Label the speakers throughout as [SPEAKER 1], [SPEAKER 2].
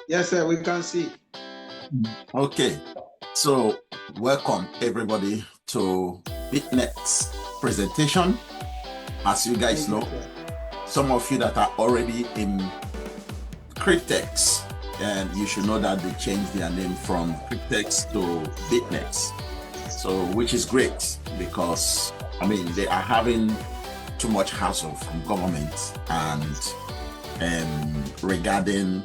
[SPEAKER 1] Yes, sir, we can see.
[SPEAKER 2] Okay, so welcome everybody to Bytnex presentation. As you guys know, some of you that are already in Cryptex, and you should know that they changed their name from Cryptex to Bytnex. So, which is great because, I mean, they are having too much hassle from government and regarding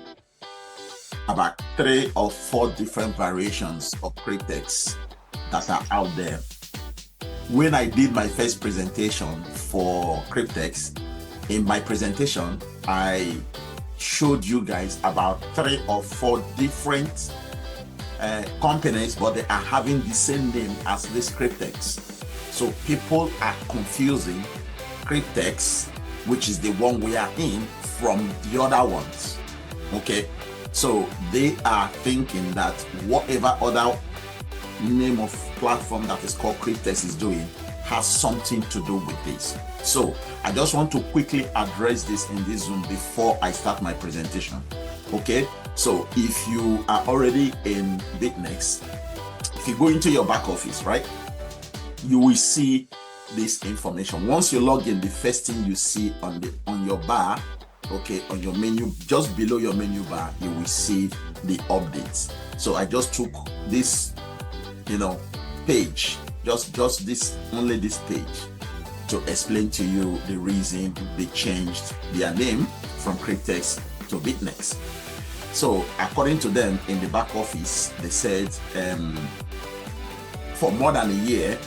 [SPEAKER 2] about 3 or 4 different variations of Cryptex that are out there. When I did my first presentation for Cryptex, in my presentation, I showed you guys about 3 or 4 different companies, but they are having the same name as this Cryptex. So people are confusing Cryptex, which is the one we are in, from the other ones. Okay, so they are thinking that whatever other name of platform that is called Cryptex is doing has something to do with this. So I just want to quickly address this in this Zoom before I start my presentation. Okay, so if you are already in Bytnex, if you go into your back office, right, you will see this information. Once you log in, the first thing you see on your bar, okay, on your menu, just below your menu bar, you will see the updates. So I just took this, page, just this, only this page, to explain to you the reason they changed their name from Cryptex to Bytnex. So according to them, in the back office, they said for more than a year,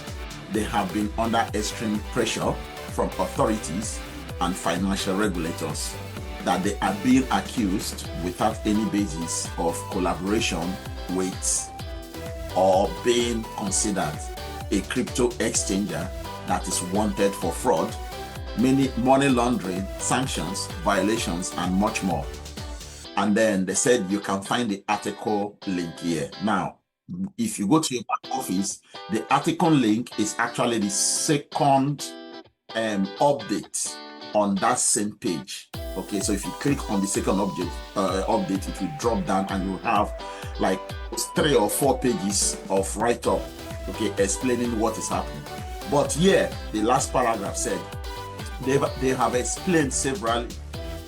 [SPEAKER 2] they have been under extreme pressure from authorities and financial regulators that they are being accused without any basis of collaboration with or being considered a crypto exchanger that is wanted for fraud, many money laundering, sanctions, violations, and much more. And then they said you can find the article link here. Now, if you go to your back office, the article link is actually the second update on that same page. Okay, so if you click on the second update, it will drop down and you have like 3 or 4 pages of write-up, okay, explaining what is happening. But here, the last paragraph said they have explained severally,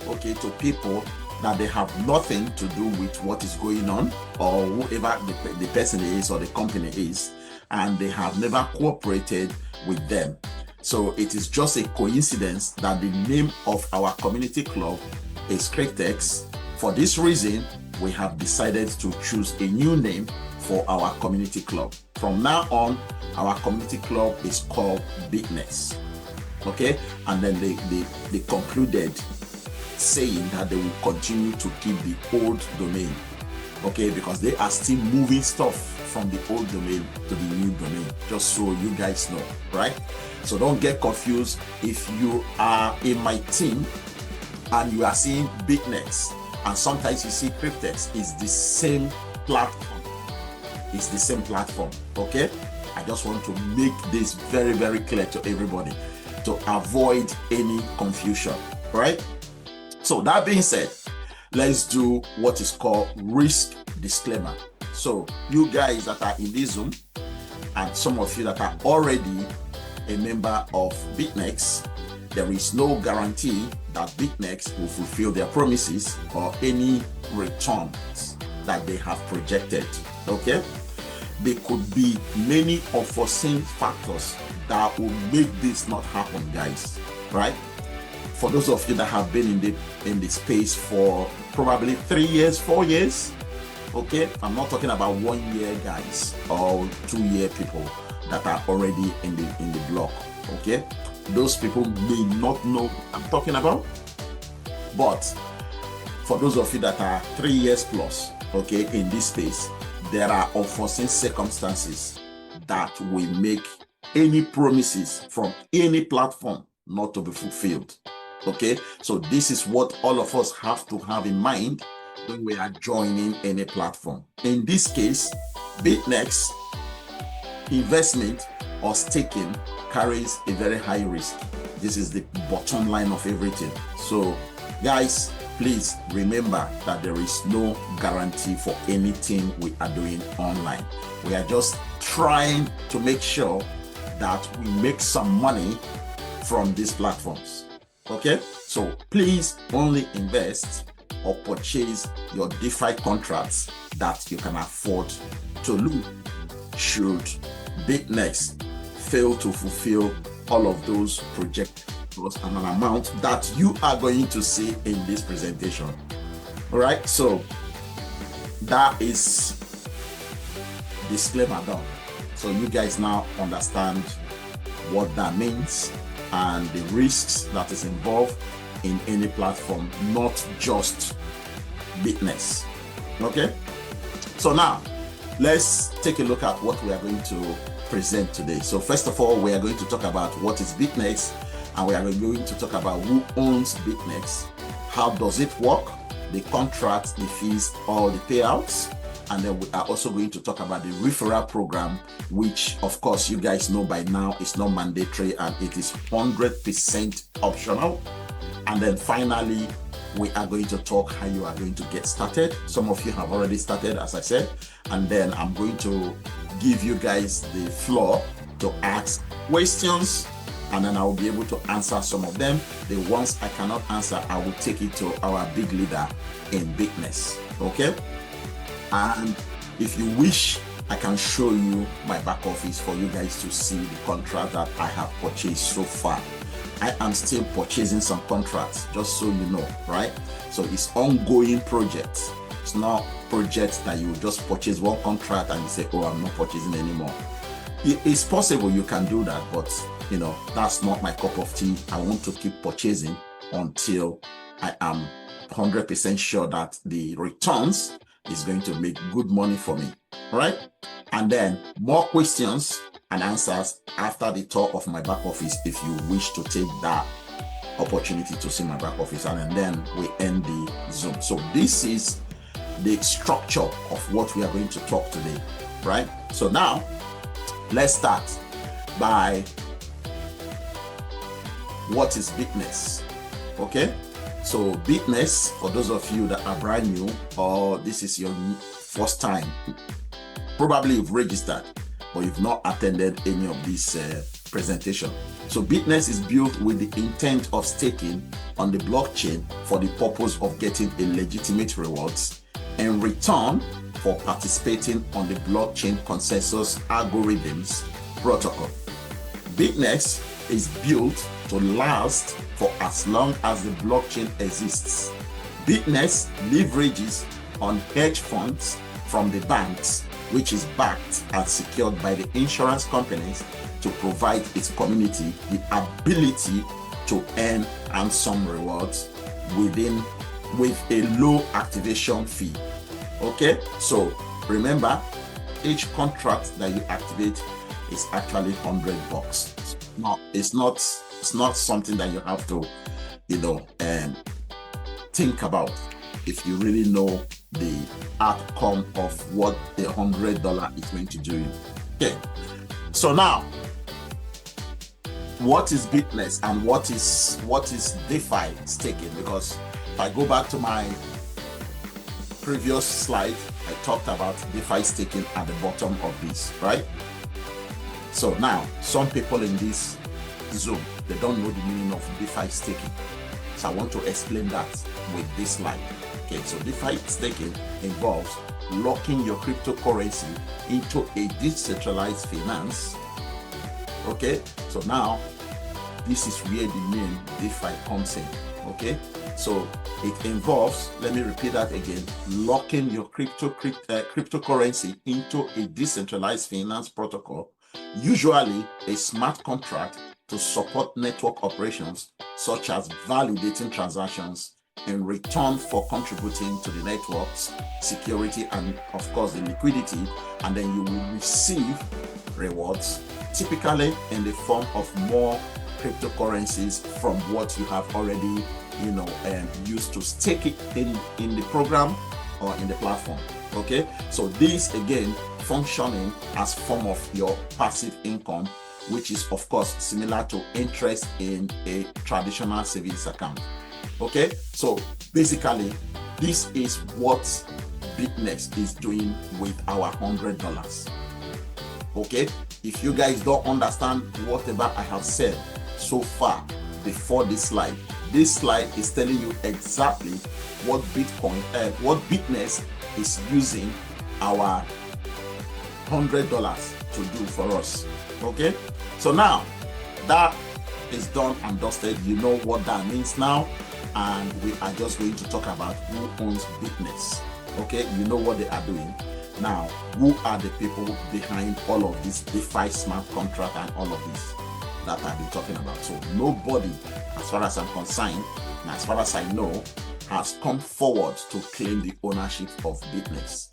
[SPEAKER 2] okay, to people that they have nothing to do with what is going on, or whoever the person is or the company is, and they have never cooperated with them. So it is just a coincidence that the name of our community club is Cryptex. For this reason, we have decided to choose a new name for our community club. From now on, our community club is called Bytnex. Okay, and then they concluded saying that they will continue to keep the old domain, okay, because they are still moving stuff from the old domain to the new domain, just so you guys know, right? So don't get confused. If you are in my team and you are seeing Bytnex and sometimes you see Cryptex, it's the same platform. It's the same platform, okay? I just want to make this very, very clear to everybody to avoid any confusion, right? So that being said, let's do what is called risk disclaimer. So you guys that are in this Zoom and some of you that are already a member of Bytnex, there is no guarantee that Bytnex will fulfill their promises or any returns that they have projected, okay? There could be many unforeseen factors that will make this not happen, guys, right? For those of you that have been in the space for probably 3 years, 4 years, okay? I'm not talking about 1 year guys or 2 year people that are already in the block, okay? Those people may not know what I'm talking about, but for those of you that are 3 years plus, okay, in this space, there are unforeseen circumstances that will make any promises from any platform not to be fulfilled. Okay, so this is what all of us have to have in mind when we are joining any platform. In this case, Bytnex investment or staking carries a very high risk. This is the bottom line of everything. So guys, please remember that there is no guarantee for anything we are doing online. We are just trying to make sure that we make some money from these platforms. Okay, so please only invest or purchase your DeFi contracts that you can afford to lose. Should Bytnex fail to fulfill all of those projected and an amount that you are going to see in this presentation. All right, so that is disclaimer done. So you guys now understand what that means and the risks that is involved in any platform, not just Bytnex. Okay, so now let's take a look at what we are going to present today. So first of all, we are going to talk about what is Bytnex, and we are going to talk about who owns Bytnex, how does it work, the contracts, the fees, all the payouts, and then we are also going to talk about the referral program, which of course you guys know by now is not mandatory and it is 100% optional. And then finally, we are going to talk how you are going to get started. Some of you have already started, as I said, and then I'm going to give you guys the floor to ask questions, and then I will be able to answer some of them. The ones I cannot answer, I will take it to our big leader in Bytnex. Okay, and if you wish, I can show you my back office for you guys to see the contract that I have purchased so far. I am still purchasing some contracts, just so you know, right? So it's ongoing projects. It's not projects that you just purchase one contract and you say, oh, I'm not purchasing anymore. It's possible you can do that, but you know, that's not my cup of tea. I want to keep purchasing until I am 100% sure that the returns is going to make good money for me, right? And then more questions and answers after the tour of my back office, if you wish to take that opportunity to see my back office, and then we end the Zoom. So this is the structure of what we are going to talk today, right? So now let's start by what is Bytnex. Okay, so Bytnex, for those of you that are brand new or this is your first time, probably you've registered but you've not attended any of these presentation. So Bytnex is built with the intent of staking on the blockchain for the purpose of getting a legitimate rewards in return for participating on the blockchain consensus algorithms protocol. Bytnex is built to last for as long as the blockchain exists. Bytnex leverages on hedge funds from the banks, which is backed and secured by the insurance companies to provide its community the ability to earn handsome rewards with a low activation fee. Okay, so remember, each contract that you activate is actually $100. No, it's not something that you have to, think about if you really know the outcome of what the $100 is going to do. Okay, so now, what is Bytnex and what is DeFi staking? Because if I go back to my previous slide, I talked about DeFi staking at the bottom of this, right? So now, some people in this Zoom, they don't know the meaning of DeFi staking. So I want to explain that with this slide. Okay, so DeFi staking involves locking your cryptocurrency into a decentralized finance. Okay, so now this is where the name DeFi comes in. Okay, so it involves, let me repeat that again, locking your cryptocurrency into a decentralized finance protocol, usually a smart contract to support network operations such as validating transactions in return for contributing to the network's security and of course the liquidity, and then you will receive rewards, typically in the form of more cryptocurrencies from what you have already used to stake it in the program or in the platform. Okay, so this again functioning as form of your passive income, which is of course similar to interest in a traditional savings account. Okay, so basically, this is what Bytnex is doing with our $100. Okay, if you guys don't understand whatever I have said so far before this slide is telling you exactly what Bytnex is using our $100 to do for us. Okay, so now that is done and dusted. You know what that means now, and we are just going to talk about who owns Bytnex. Okay, you know what they are doing. Now, who are the people behind all of this DeFi smart contract and all of this that I've been talking about? So nobody, as far as I'm concerned, and as far as I know, has come forward to claim the ownership of Bytnex.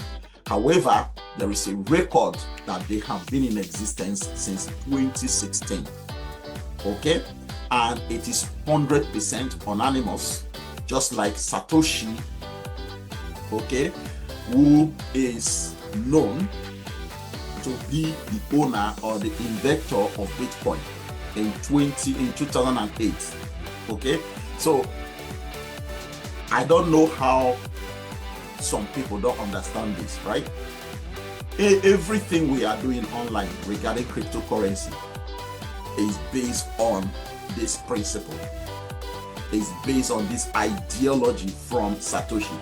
[SPEAKER 2] However, there is a record that they have been in existence since 2016. Okay, and it is 100% anonymous, just like Satoshi, okay, who is known to be the owner or the inventor of Bitcoin in 2008. Okay, so I don't know how some people don't understand this, right? Everything we are doing online regarding cryptocurrency is based on this principle, is based on this ideology from Satoshi,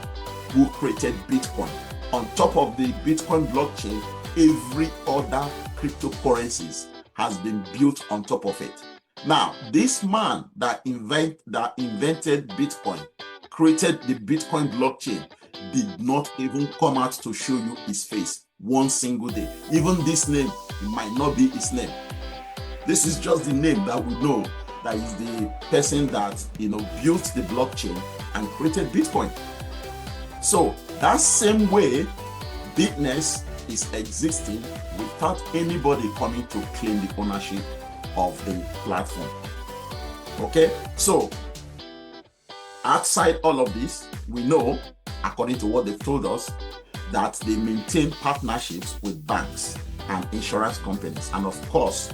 [SPEAKER 2] who created Bitcoin. On top of the Bitcoin blockchain, every other cryptocurrencies has been built on top of it. Now, this man that invented Bitcoin, created the Bitcoin blockchain, did not even come out to show you his face one single day. Even this name, it might not be his name. This is just the name that we know that is the person that built the blockchain and created Bitcoin. So that same way, Bytnex is existing without anybody coming to claim the ownership of the platform. Okay, so outside all of this, we know, according to what they've told us, that they maintain partnerships with banks and insurance companies, and of course,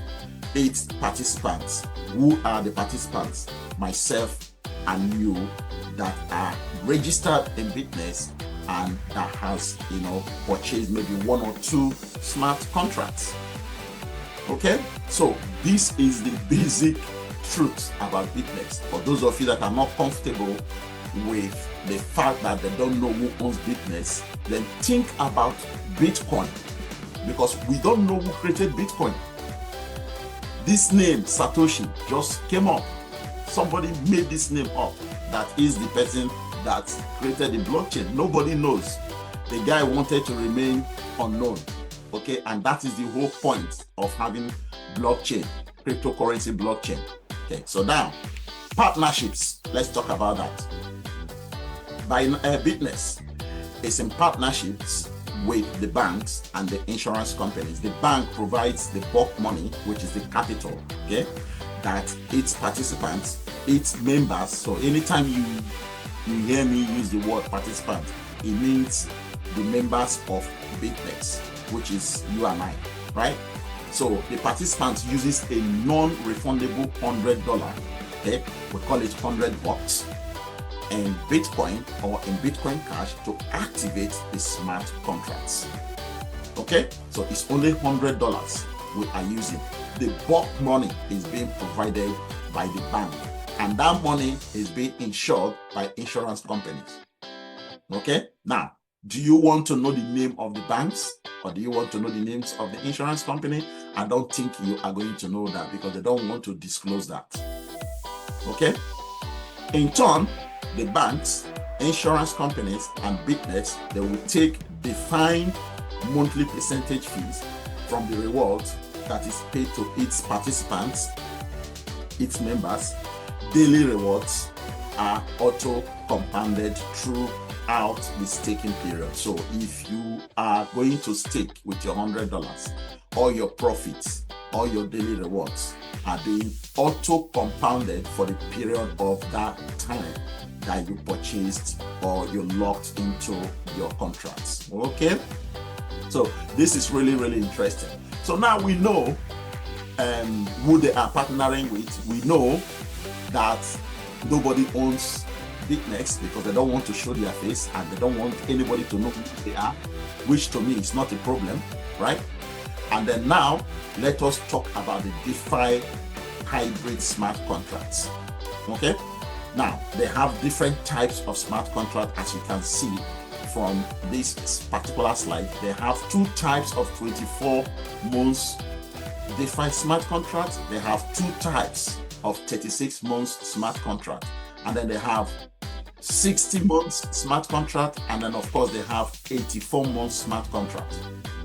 [SPEAKER 2] 8 participants. Who are the participants? Myself and you, that are registered in Bytnex and that has purchased maybe 1 or 2 smart contracts. Okay, so this is the basic truth about Bytnex. For those of you that are not comfortable with the fact that they don't know who owns Bytnex, then think about Bitcoin, because we don't know who created Bitcoin. This name, Satoshi, just came up. Somebody made this name up. That is the person that created the blockchain. Nobody knows. The guy wanted to remain unknown. Okay, and that is the whole point of having blockchain, cryptocurrency blockchain. Okay, so now, partnerships. Let's talk about that. Bytnex is in partnerships with the banks and the insurance companies. The bank provides the bulk money, which is the capital, okay, that its participants, its members. So anytime you hear me use the word participant, it means the members of Bytnex, which is you and I, right? So the participant uses a non-refundable $100, okay, we call it $100 in Bitcoin or in Bitcoin Cash to activate the smart contracts. Okay, so it's only $100 we are using. The bulk money is being provided by the bank, and that money is being insured by insurance companies. Okay, now, do you want to know the name of the banks, or do you want to know the names of the insurance company? I don't think you are going to know that, because they don't want to disclose that. Okay, in turn, the banks, insurance companies, and Bytnex, they will take defined monthly percentage fees from the rewards that is paid to its participants, its members. Daily rewards are auto compounded throughout the staking period. So if you are going to stake with your $100, all your profits, all your daily rewards are being auto compounded for the period of that time that you purchased or you locked into your contracts. Okay, so this is really, really interesting. So now we know who they are partnering with. We know that nobody owns Bytnex because they don't want to show their face and they don't want anybody to know who they are, which to me is not a problem, right? And then now, let us talk about the DeFi hybrid smart contracts, okay? Now, they have different types of smart contract, as you can see from this particular slide. They have two types of 24 months DeFi smart contracts. They have two types of 36 months smart contract. And then they have 60 months smart contract. And then of course they have 84 months smart contract.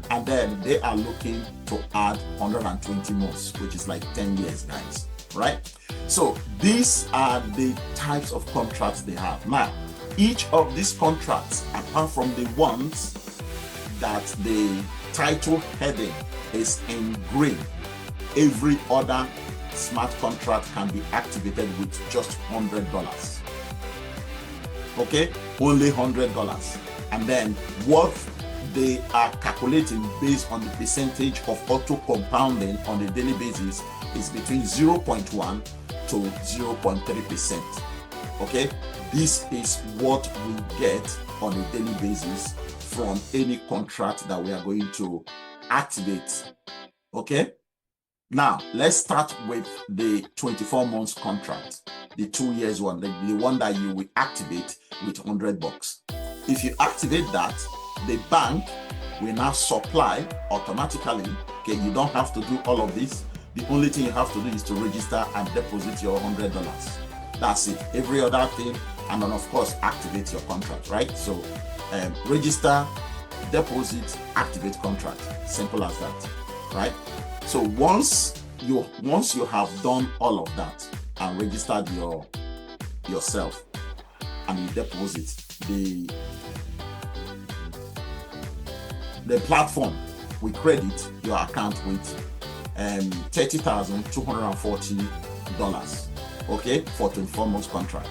[SPEAKER 2] And then they are looking to add 120 months, which is like 10 years, guys, right? So these are the types of contracts they have. Now, each of these contracts, apart from the ones that the title heading is in green, every other smart contract can be activated with just $100. Okay, only $100. And then what they are calculating based on the percentage of auto compounding on a daily basis is between 0.1 to 0.3%. Okay, this is what we get on a daily basis from any contract that we are going to activate. Okay, now let's start with the 24 months contract, the 2 years one, the one that you will activate with $100. If you activate that, the bank will now supply automatically. Okay, you don't have to do all of this. The only thing you have to do is to register and deposit your $100. That's it. Every other thing, and then of course activate your contract, right? So register, deposit, activate contract. Simple as that, right? So once you have done all of that and registered yourself and you deposit, the platform will credit your account with $30,240, okay, for 24 months contract.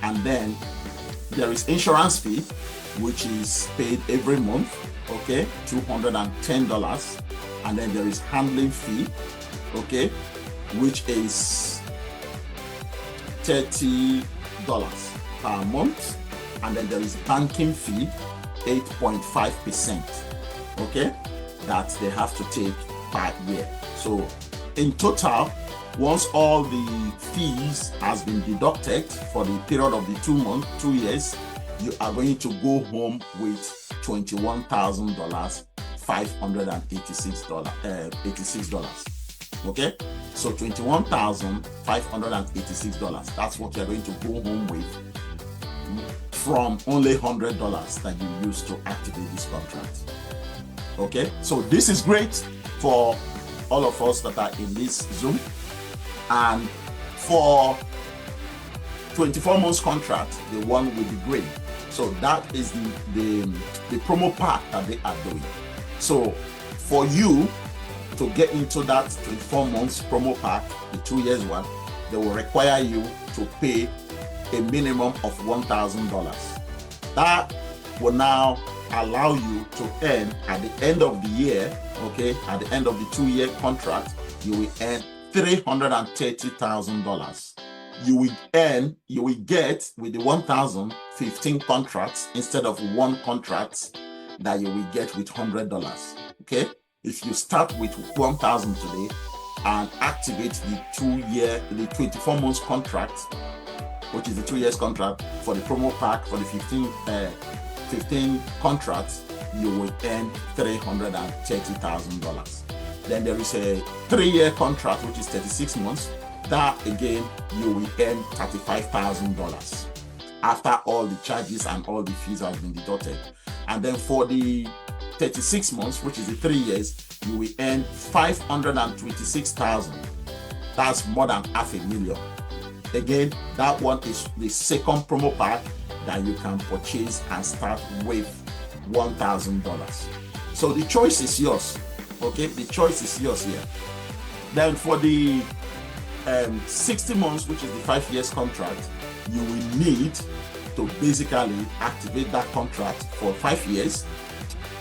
[SPEAKER 2] And then there is insurance fee, which is paid every month, okay, $210. And then there is handling fee, okay, which is $30 per month. And then there is banking fee, 8.5%, okay, that they have to take per year. So in total, once all the fees has been deducted for the period of the 2 years, you are going to go home with $21,586. Okay, so $21,586. That's what you're going to go home with from only $100 that you use to activate this contract. Okay, so this is great for all of us that are in this Zoom. And for 24 months contract, the one with the green. So that is the promo pack that they are doing. So for you to get into that 24 months promo pack, the 2 years one, they will require you to pay a minimum of $1,000. That will now allow you to earn at the end of the year, okay, at the end of the 2 year contract, you will earn $330,000. You will get with the 1,000 15 contracts instead of one contract that you will get with $100. Okay, if you start with 1,000 today and activate the 24 months contract, which is the 2 years contract, for the promo pack for the 15 contracts, you will earn $330,000. Then there is a 3 year contract, which is 36 months. That again, you will earn $35,000 after all the charges and all the fees have been deducted. And then for the 36 months, which is the 3 years, you will earn $526,000. That's more than $500,000. Again, that one is the second promo pack that you can purchase and start with $1,000. So the choice is yours. Okay, the choice is yours here. Then for the 60 months, which is the 5 years contract, you will need to basically activate that contract for 5 years.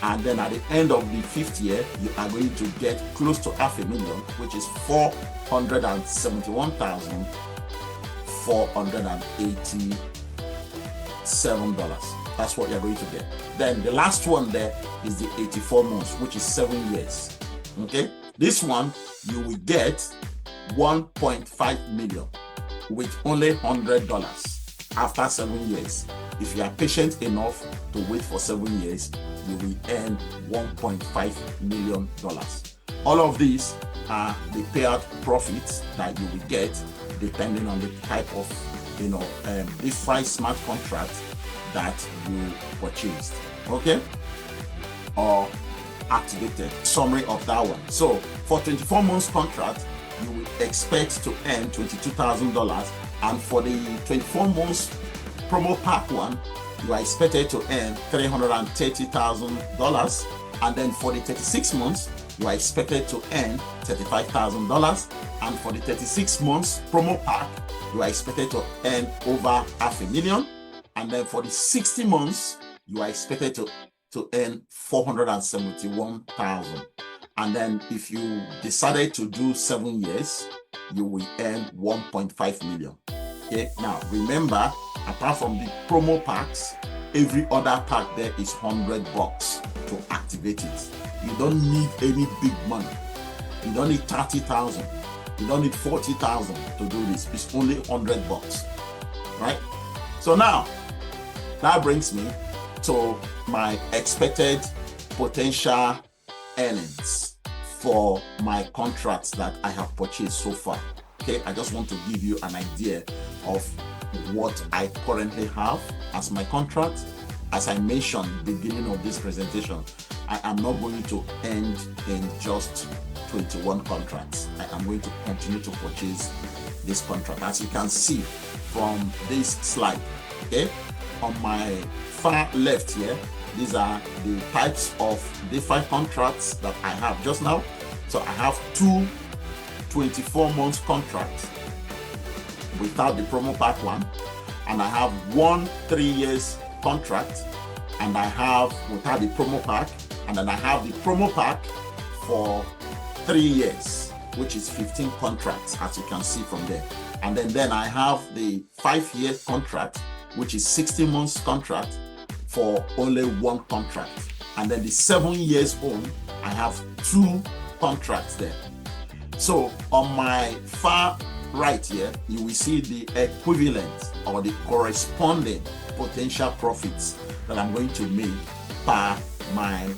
[SPEAKER 2] And then at the end of the 5th year, you are going to get close to $500,000, which is $471,480. $7. That's what you're going to get. Then the last one there is the 84 months, which is 7 years. Okay, this one you will get 1.5 million with only $100 after 7 years. If you are patient enough to wait for 7 years, you will earn $1.5 million. All of these are the payout profits that you will get depending on the type of DeFi smart contract that you purchased, okay, or activated. Summary of that one. So for 24 months contract, you will expect to earn $22,000, and for the 24 months promo pack one, you are expected to earn $330,000, and then for the 36 months, you are expected to earn $35,000, and for the 36 months promo pack, you are expected to earn over $500,000, and then for the 60 months, you are expected to earn $471,000. And then if you decided to do 7 years, you will earn 1.5 million. Okay, now remember, apart from the promo packs, every other pack there is $100 to activate it. You don't need any big money. You don't need 30,000. You don't need 40,000 to do this. It's only $100, right? So now that brings me to my expected potential earnings for my contracts that I have purchased so far. Okay, I just want to give you an idea of what I currently have as my contract. As I mentioned beginning of this presentation, I am not going to end in just 21 contracts. I am going to continue to purchase this contract. As you can see from this slide, okay, on my far left here, these are the types of DeFi contracts that I have just now. So I have two 24 months contracts without the promo pack one, and I have one 3 years contract, and I have without the promo pack, and then I have the promo pack for 3 years, which is 15 contracts, as you can see from there. And then I have the 5-year contract, which is 60 months contract for only one contract. And then the 7 years on, I have 2 contracts there. So on my far right here, you will see the equivalent or the corresponding potential profits that I'm going to make per my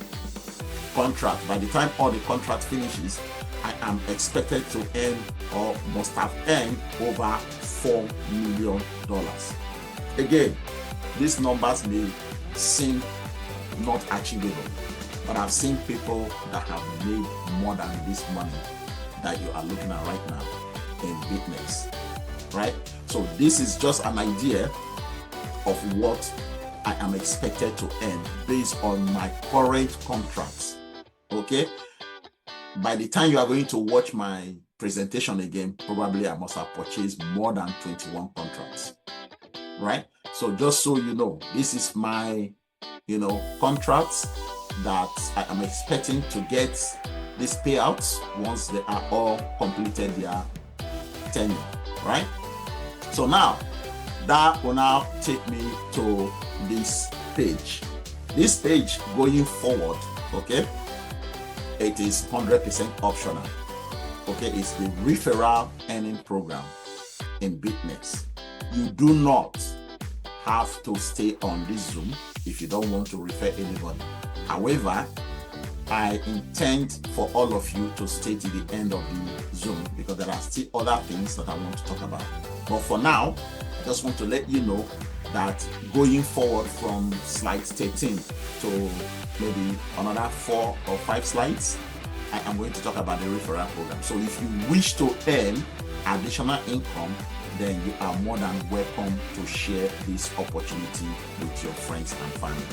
[SPEAKER 2] contract. By the time all the contract finishes, I am expected to earn, or must have earned, over $4 million. Again, these numbers may seem not achievable, but I've seen people that have made more than this money that you are looking at right now in Bytnex, right? So this is just an idea of what I am expected to earn based on my current contracts. Okay, by the time you are going to watch my presentation again, probably I must have purchased more than 21 contracts, right? So just so you know, this is my contracts that I am expecting to get these payouts once they are all completed their tenure, right? So now that will now take me to this page. This page going forward, okay, it is 100% optional. Okay, it's the referral earning program in Bytnex. You do not have to stay on this Zoom if you don't want to refer anybody. However, I intend for all of you to stay to the end of the Zoom because there are still other things that I want to talk about. But for now, I just want to let you know that going forward from slide 13 to maybe another 4 or 5 slides, I am going to talk about the referral program. So if you wish to earn additional income, then you are more than welcome to share this opportunity with your friends and family,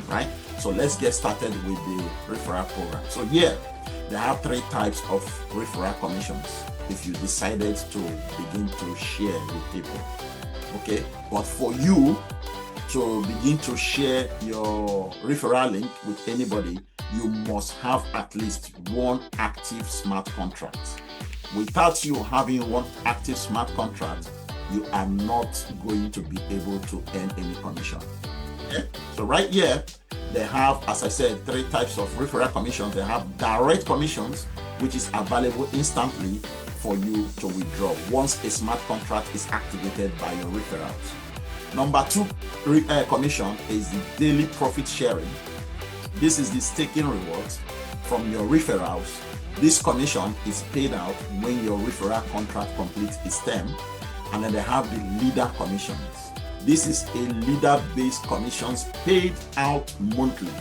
[SPEAKER 2] right? So let's get started with the referral program. So here, there are 3 types of referral commissions if you decided to begin to share with people, okay? But for you to begin to share your referral link with anybody, you must have at least one active smart contract. Without you having one active smart contract, you are not going to be able to earn any commission. Okay? So right here, they have, as I said, 3 types of referral commissions. They have direct commissions, which is available instantly for you to withdraw once a smart contract is activated by your referrals. Number 2 commission is the daily profit sharing. This is the staking rewards from your referrals. This commission is paid out when your referral contract completes its term. And then they have the leader commissions. This is a leader-based commissions paid out monthly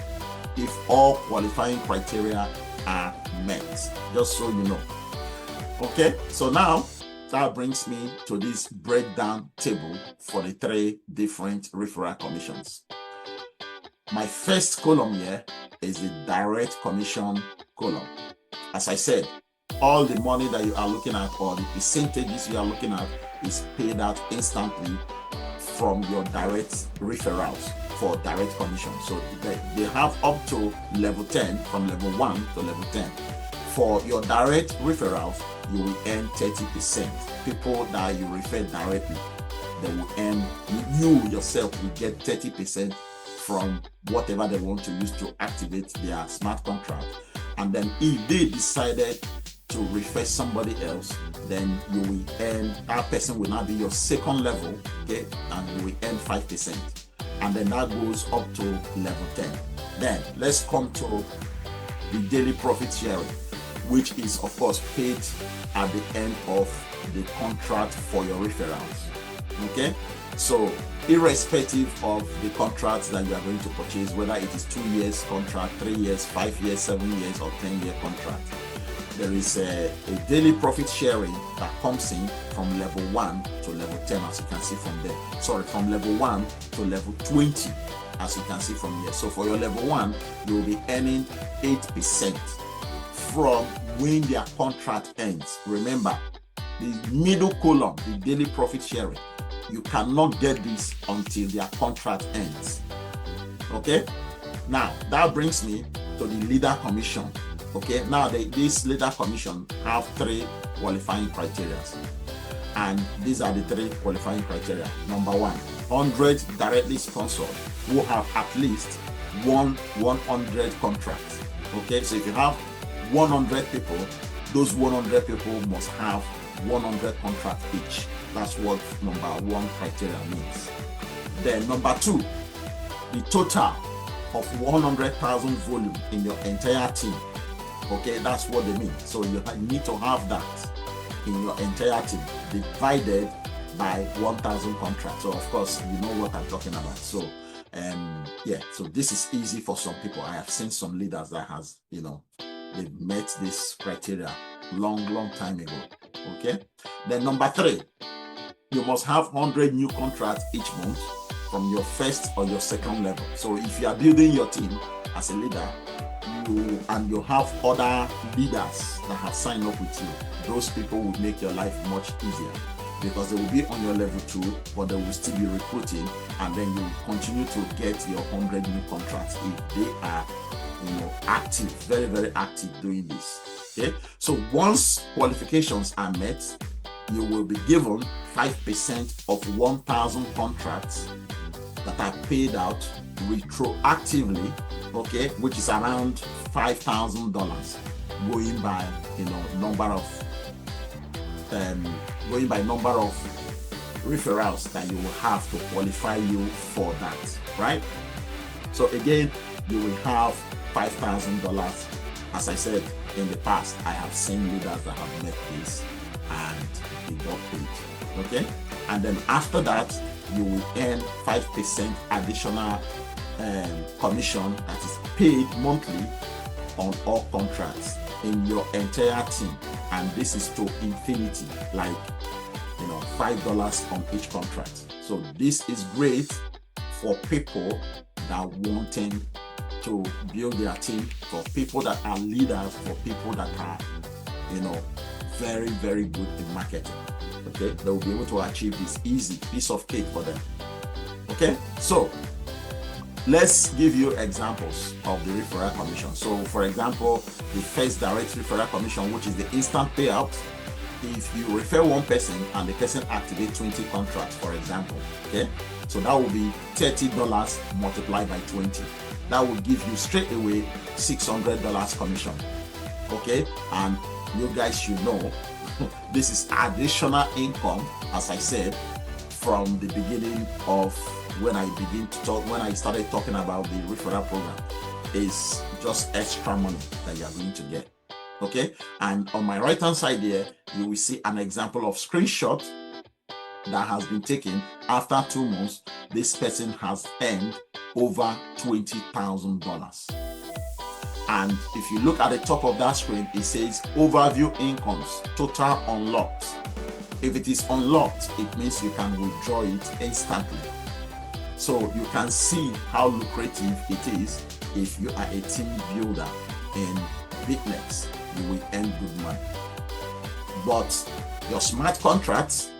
[SPEAKER 2] if all qualifying criteria are met, just so you know. Okay, so now that brings me to this breakdown table for the 3 different referral commissions. My first column here is the direct commission column. As I said, all the money that you are looking at, or the percentages you are looking at, is paid out instantly from your direct referrals for direct commission. So they have up to level 10, from level 1 to level 10. For your direct referrals, you will earn 30%. People that you refer directly, they will earn, you yourself will get 30% from whatever they want to use to activate their smart contract. And then if they decided to refer somebody else, then you will earn, that person will now be your second level, okay, and you will earn 5%. And then that goes up to level 10. Then let's come to the daily profit sharing, which is of course paid at the end of the contract for your referrals. Okay, so irrespective of the contracts that you are going to purchase, whether it is 2 years contract, 3 years, 5 years, 7 years, or 10-year contract, there is a daily profit sharing that comes in from level 1 to level 10, as you can see from there. Sorry, from level 1 to level 20, as you can see from here. So for your level 1, you will be earning 8% from when their contract ends. Remember, the middle column, the daily profit sharing, you cannot get this until their contract ends. Okay, now that brings me to the leader commission. Okay, now this leader commission have 3 qualifying criteria, and these are the 3 qualifying criteria. Number 1, 100 directly sponsored who have at least 100 contracts. Okay, so if you have 100 people, those 100 people must have 100 contracts each. That's what number 1 criteria means. Then number 2, the total of 100,000 volume in your entire team. Okay, that's what they mean. So you need to have that in your entire team divided by 1,000 contracts. So of course you know what I'm talking about. So yeah, so this is easy for some people. I have seen some leaders that has, you know, they've met this criteria long time ago. Okay, then number 3, you must have 100 new contracts each month from your first or your second level. So if you are building your team as a leader, you have other leaders that have signed up with you, those people will make your life much easier, because they will be on your level 2, but they will still be recruiting, and then you will continue to get your 100 new contracts if they are, you know, active, very active doing this. Okay, so once qualifications are met, you will be given 5% of 1,000 contracts that are paid out retroactively, okay, which is around $5,000, going by, you know, number of referrals that you will have to qualify you for that, right? So again, you will have $5,000. As I said in the past, I have seen leaders that have met this and they got paid. Okay, and then after that, you will earn 5% additional commission that is paid monthly on all contracts in your entire team, and this is to infinity, like, you know, $5 on each contract. So this is great for people that wanting to build their team, for people that are leaders, for people that are, you know, very good in marketing. Okay, they will be able to achieve this easy piece of cake for them. Okay, so let's give you examples of the referral commission. So for example, the first direct referral commission, which is the instant payout, if you refer one person and the person activates 20 contracts, for example, okay, so that will be $30 multiplied by 20. That will give you straight away $600 commission. Okay, and you guys should know this is additional income, as I said, from the beginning of when I started talking about the referral program. Is just extra money that you are going to get. Okay, and on my right hand side here, you will see an example of screenshot that has been taken after 2 months. This person has earned over $20,000. And if you look at the top of that screen, it says overview incomes, total unlocked. If it is unlocked, it means you can withdraw it instantly. So you can see how lucrative it is. If you are a team builder in Bytnex, you will earn good money. But your smart contracts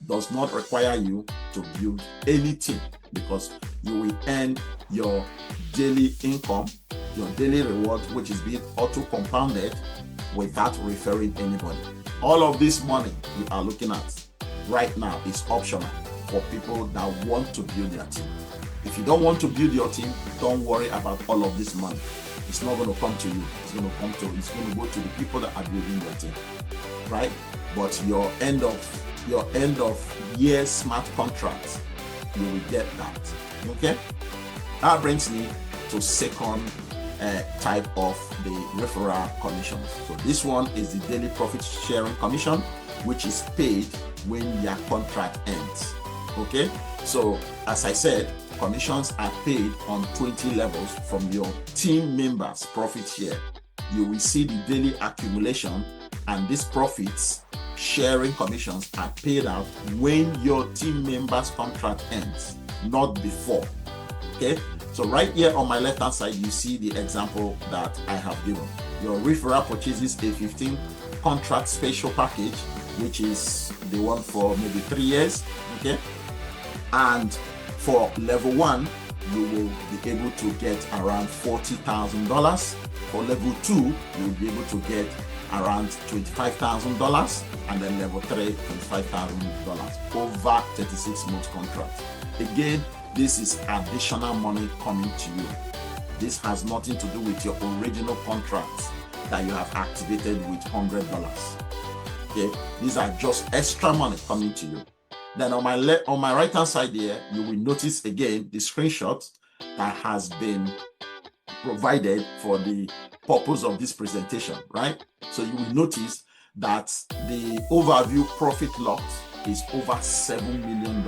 [SPEAKER 2] does not require you to build anything, because you will earn your daily income, your daily reward, which is being auto compounded without referring anybody. All of this money you are looking at right now is optional for people that want to build their team. If you don't want to build your team, don't worry about all of this money. It's not going to come to you. It's going to go to the people that are building your team, right? But your end of year smart contract, you will get that. Okay, that brings me to second type of the referral commissions. So this one is the daily profit sharing commission, which is paid when your contract ends. Okay, so as I said, commissions are paid on 20 levels from your team members' profit share. You will see the daily accumulation, and these profits sharing commissions are paid out when your team members' contract ends, not before. Okay, so right here on my left hand side, you see the example that I have given. Your referral purchases a 15 contract special package, which is the one for maybe 3 years. Okay, and for level 1, you will be able to get around $40,000. For level 2, you will be able to get around $25,000, and then level 3, $25,000 over 36-month contract. Again, this is additional money coming to you. This has nothing to do with your original contract that you have activated with $100. Okay, these are just extra money coming to you. Then on my right hand side here, you will notice again the screenshot that has been provided for the purpose of this presentation, right? So you will notice that the overview profit locked is over $7 million.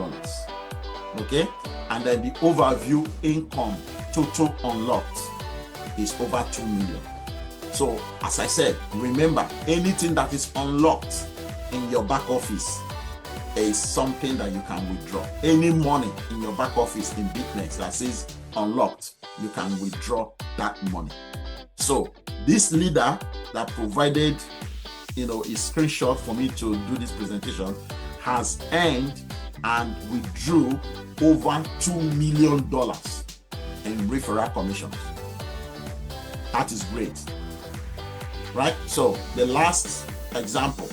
[SPEAKER 2] Okay, and then the overview income total unlocked is over $2 million. So as I said, remember, anything that is unlocked in your back office is something that you can withdraw. Any money in your back office in Bytnex that says unlocked, you can withdraw that money. So this leader that provided a screenshot for me to do this presentation has earned and withdrew over $2 million in referral commissions. That is great, right? So the last example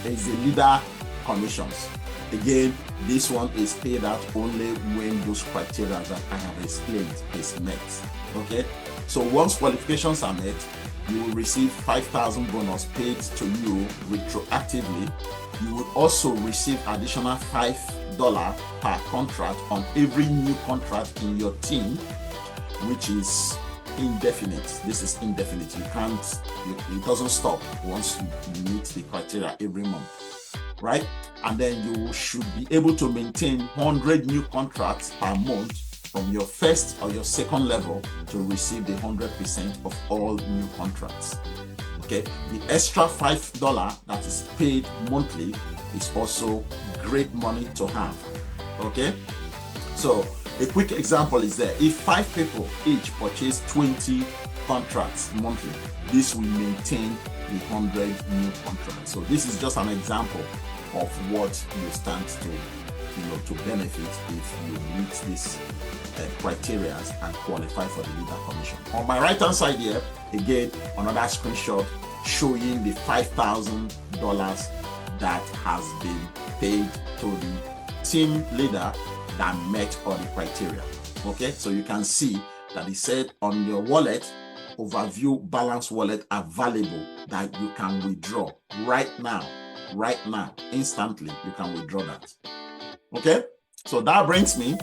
[SPEAKER 2] is the leader commissions. Again, this one is paid out only when those criteria that I have explained is met. Okay, so once qualifications are met, you will receive 5,000 bonus paid to you retroactively. You will also receive additional $5 per contract on every new contract in your team, which is indefinite. This is indefinite. It doesn't stop once you meet the criteria every month, right? And then you should be able to maintain 100 new contracts per month from your first or your second level to receive the 100% of all new contracts. Okay, the extra $5 that is paid monthly is also great money to have. Okay, so a quick example is there. If 5 people each purchase 20 contracts monthly, this will maintain the 100 new contracts. So this is just an example of what you stand to benefit if you meet these criteria and qualify for the leader commission. On my right hand side here, again, another screenshot showing the $5,000 that has been paid to the team leader that met all the criteria. Okay, so you can see that it said on your wallet, overview balance wallet available, that you can withdraw right now, instantly. You can withdraw that. Okay, so that brings me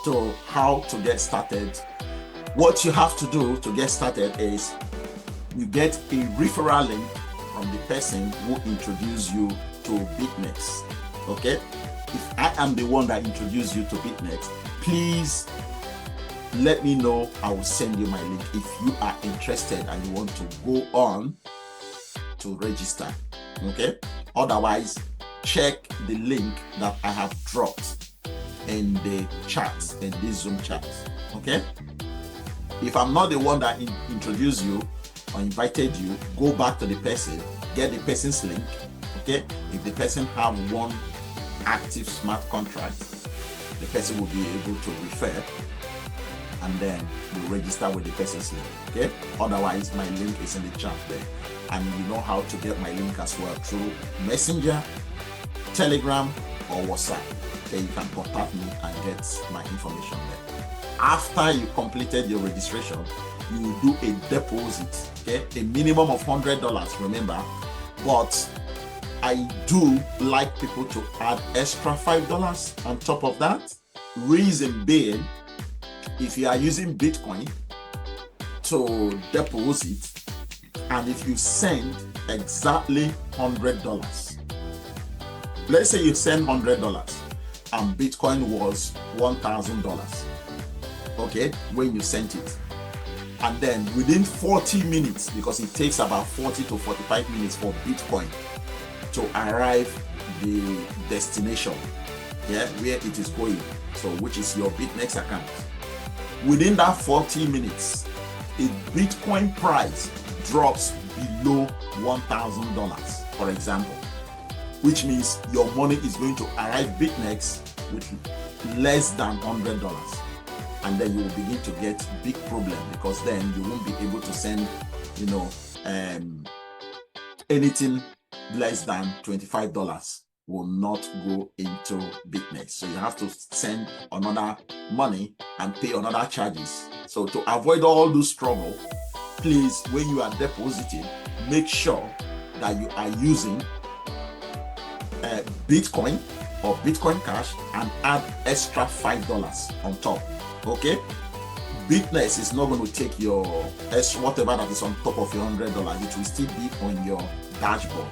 [SPEAKER 2] to how to get started. What you have to do to get started is you get a referral link from the person who introduced you to Bytnex. Okay, if I am the one that introduced you to Bytnex, please let me know. I will send you my link if you are interested and you want to go on to register. Okay, otherwise check the link that I have dropped in the chats, in this Zoom chat. Okay, if I'm not the one that introduced you or invited you, go back to the person, get the person's link. Okay, if the person have one active smart contract, the person will be able to refer, and then you register with the person's link. Okay, otherwise my link is in the chat there, and you know how to get my link as well through Messenger, Telegram, or WhatsApp. Okay, you can contact me and get my information there. After you completed your registration, you will do a deposit, okay, a minimum of $100, remember, but I do like people to add extra $5 on top of that. Reason being, if you are using Bitcoin to deposit, and if you send exactly $100, let's say you send $100 and Bitcoin was $1,000, okay, when you sent it, and then within 40 minutes, because it takes about 40 to 45 minutes for Bitcoin to arrive the destination, yeah, where it is going, so which is your Bytnex account. Within that 40 minutes, if Bitcoin price drops below $1,000, for example, which means your money is going to arrive Bytnex with less than $100, and then you will begin to get big problem, because then you won't be able to send, you know, anything less than $25 will not go into Bytnex. So you have to send another money and pay another charges. So to avoid all those trouble, please, when you are depositing, make sure that you are using Bitcoin or Bitcoin Cash and add extra $5 on top. Okay, Bytnex is not going to take your whatever that is on top of your $100. It will still be on your dashboard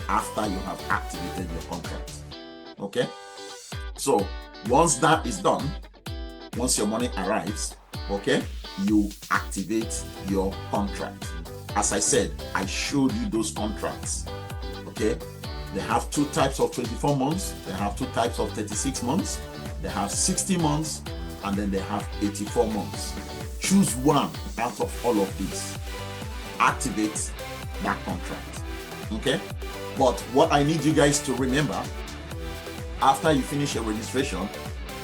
[SPEAKER 2] after you have activated your contract. Okay, so once that is done, once your money arrives, okay, you activate your contract. As I said, I showed you those contracts. Okay, they have two types of 24 months, they have two types of 36 months, they have 60 months, and then they have 84 months. Choose one out of all of these. Activate that contract. Okay? But what I need you guys to remember, after you finish your registration,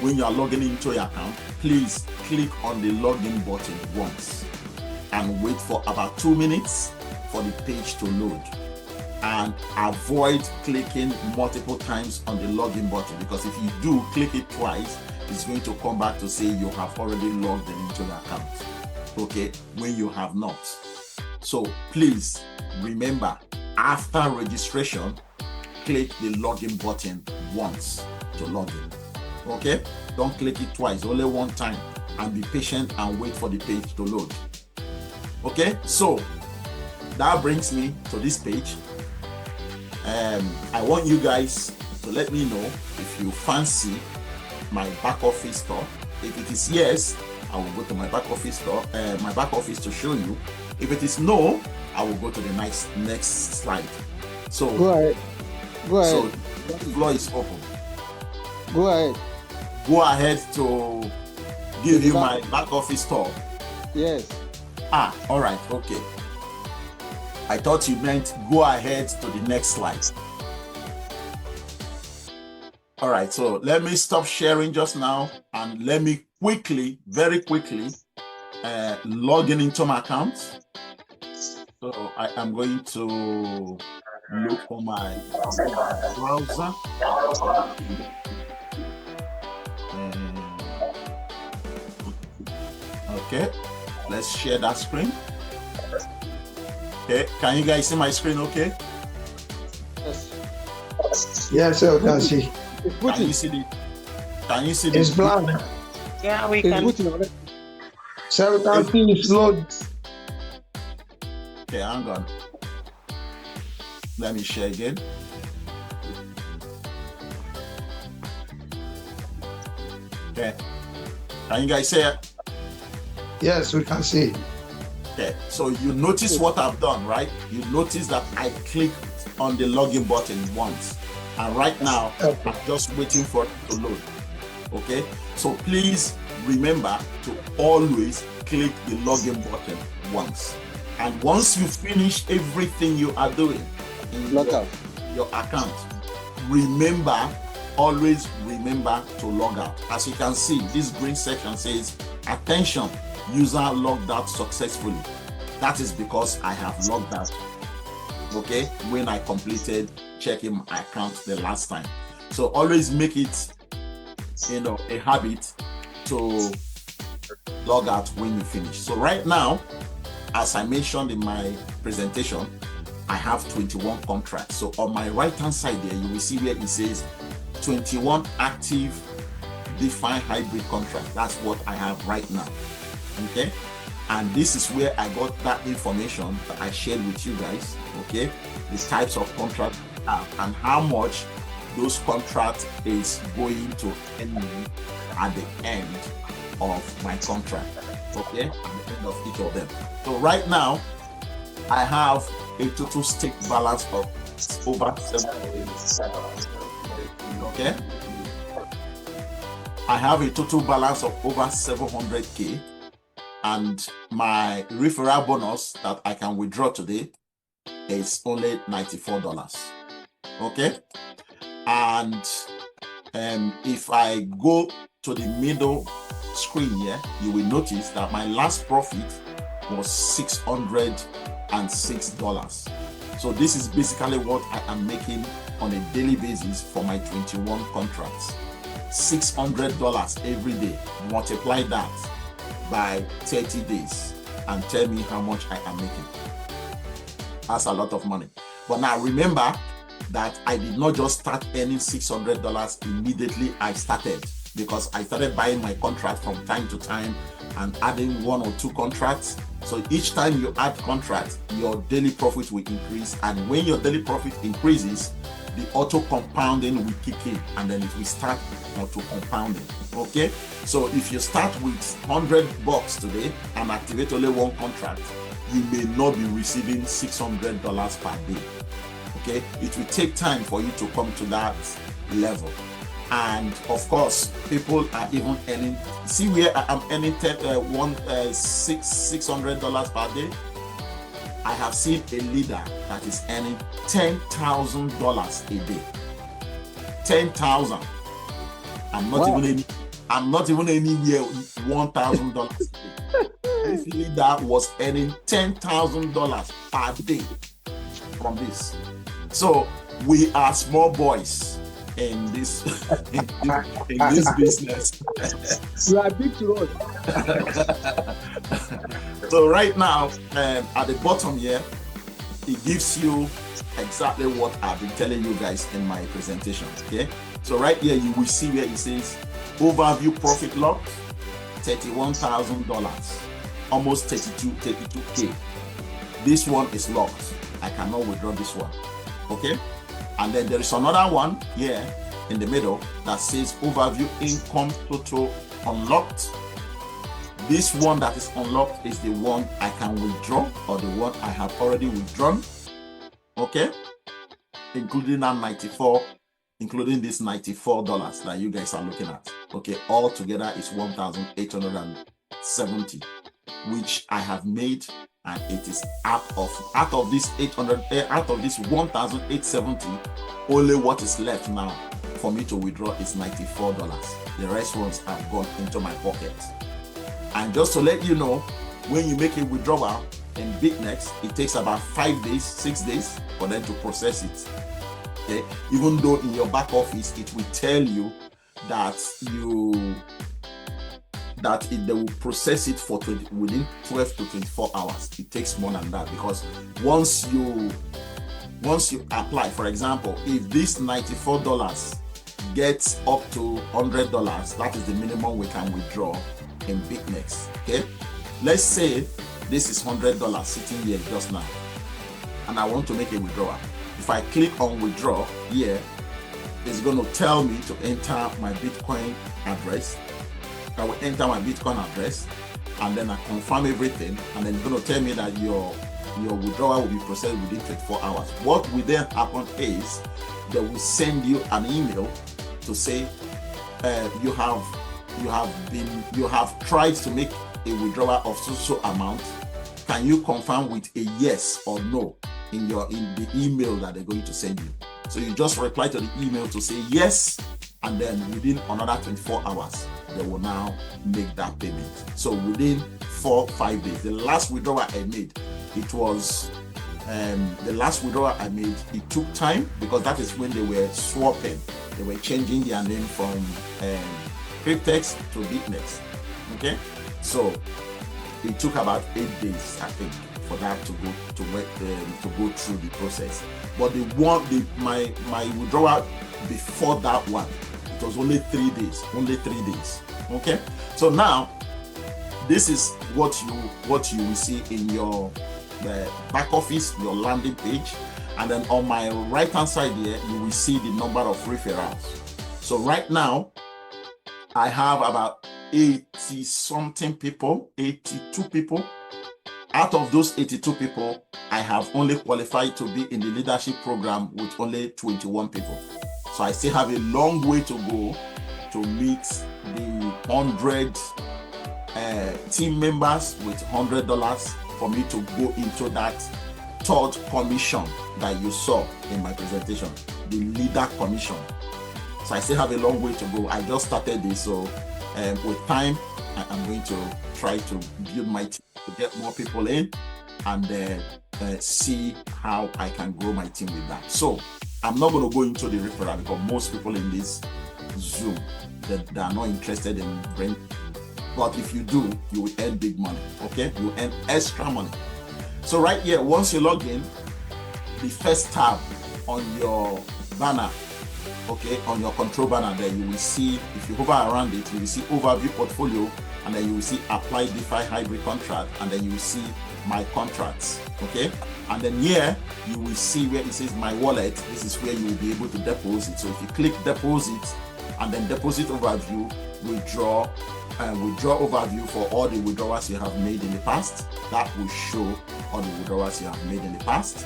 [SPEAKER 2] when you are logging into your account, please click on the login button once and wait for about 2 minutes for the page to load. And avoid clicking multiple times on the login button, because if you do click it twice, it's going to come back to say you have already logged into the account, okay, when you have not. So please remember, after registration, click the login button once to log in. Okay, don't click it twice, only one time, and be patient and wait for the page to load. Okay, so that brings me to this page. I want you guys to let me know if you fancy my back office store. If it is yes, I will go to my back office store, my back office to show you. If it is no, I will go to the next slide. So
[SPEAKER 1] go ahead.
[SPEAKER 2] So the floor is open.
[SPEAKER 1] Go ahead.
[SPEAKER 2] Go ahead to give you my back office store.
[SPEAKER 1] Yes.
[SPEAKER 2] All right. Okay. I thought you meant go ahead to the next slide. All right, so let me stop sharing just now and let me quickly, very quickly, log in into my account. So So I am going to look for my browser. Okay, let's share that screen. Okay, can you guys see my screen? Okay.
[SPEAKER 1] Yes.
[SPEAKER 3] Yes, sir, we can see.
[SPEAKER 1] It's
[SPEAKER 2] Can you
[SPEAKER 1] booting.
[SPEAKER 2] see the? Can you see the?
[SPEAKER 3] It's blank.
[SPEAKER 4] Yeah, we
[SPEAKER 1] It's
[SPEAKER 4] can.
[SPEAKER 1] booting already.
[SPEAKER 3] Sir, we can see it's load.
[SPEAKER 2] Okay, hang on. Let me share again. Okay. Can you guys see it?
[SPEAKER 3] Yes, we can see.
[SPEAKER 2] Okay. So you notice what I've done, right? You notice that I clicked on the login button once. And right now,
[SPEAKER 3] Okay.
[SPEAKER 2] I'm just waiting for it to load. Okay. So please remember to always click the login button once. And once you finish everything you are doing in
[SPEAKER 1] Lockout.
[SPEAKER 2] your account, always remember to log out. As you can see, this green section says, attention, user logged out successfully. That is because I have logged out, okay, when I completed checking my account the last time. So always make it, a habit to log out when you finish. So right now, as I mentioned in my presentation, I have 21 contracts. So on my right hand side there, you will see where it says 21 active DeFi hybrid contracts. That's what I have right now. Okay. And this is where I got that information that I shared with you guys. Okay. The types of contracts I have and how much those contracts is going to end me at the end of my contract. Okay. At the end of each of them. So right now, I have a total stake balance of over 7. Okay. I have a total balance of over 700K, and my referral bonus that I can withdraw today is only $94. Okay. And if I go to the middle screen here, you will notice that my last profit was $606. So this is basically what I am making on a daily basis for my 21 contracts. $600 every day. Multiply that by 30 days and tell me how much I am making. That's a lot of money. But now remember that I did not just start earning $600 immediately I started, because I started buying my contract from time to time and adding 1 or 2 contracts. So each time you add contracts, your daily profit will increase. And when your daily profit increases, the auto compounding will kick in, and then it will start auto compounding. Okay. So if you start with $100 today and activate only 1 contract, you may not be receiving $600 per day. Okay. It will take time for you to come to that level. And of course, people are even earning. See where I am earning $600 per day. I have seen a leader that is earning $10,000 a day. 10,000. I'm not even anywhere $1,000 a day. This leader was earning $10,000 per day from this. So we are small boys in this in this business.
[SPEAKER 1] You are big to us.
[SPEAKER 2] So right now, at the bottom here, it gives you exactly what I've been telling you guys in my presentation. Okay. So right here, you will see where it says overview profit loss, $31,000, almost 32K. This one is locked. I cannot withdraw this one. Okay. And then there is another one here in the middle that says overview income total unlocked. This one that is unlocked is the one I can withdraw, or the one I have already withdrawn. Okay. Including that 94, including this $94 that you guys are looking at. Okay. All together is 1,870, which I have made. And it is out of this 1,870, only what is left now for me to withdraw is $94. The rest ones have gone into my pocket. And just to let you know, when you make a withdrawal, in Bytnex, it takes about 5 days, 6 days for them to process it. Okay, even though in your back office it will tell you that they will process it for within 12 to 24 hours. It takes more than that, because once you apply, for example, if this $94 gets up to $100, that is the minimum we can withdraw in Bytnex. Okay, let's say this is $100 sitting here just now, and I want to make a withdrawal. If I click on withdraw here, it's going to tell me to enter my Bitcoin address. I will enter my Bitcoin address, and then I confirm everything, and then it's going to tell me that your withdrawal will be processed within 24 hours. What will then happen is they will send you an email to say you have tried to make a withdrawal of so amount. Can you confirm with a yes or no in the email that they're going to send you? So you just reply to the email to say yes, and then within another 24 hours they will now make that payment. So within 4-5 days. The last withdrawal I made, it took time, because that is when they were swapping. They were changing their name from Cryptex to Bytnex. Okay, so it took about 8 days, I think, for that to go through the process. But my withdrawal before that one, it was only 3 days. Okay, so now this is what you will see in your back office, your landing page, and then on my right hand side here you will see the number of referrals. So right now I have about 80 something people, 82 people. Out of those 82 people, I have only qualified to be in the leadership program with only 21 people. So I still have a long way to go to meet the 100 team members with $100 for me to go into that third commission that you saw in my presentation, the leader commission. So I still have a long way to go. I just started this, so with time, I'm going to try to build my team to get more people in, and see how I can grow my team with that. So I'm not going to go into the referral, because most people in this Zoom that are not interested in brain. But if you do, you will earn big money. Okay, you earn extra money. So right here, once you log in, the first tab on your banner, okay, on your control banner there, you will see, if you hover around it, you will see overview portfolio, and then you will see apply DeFi hybrid contract, and then you will see my contracts. Okay, and then here you will see where it says my wallet. This is where you will be able to deposit. So if you click deposit, and then deposit overview, withdraw overview for all the withdrawals you have made in the past. That will show all the withdrawals you have made in the past.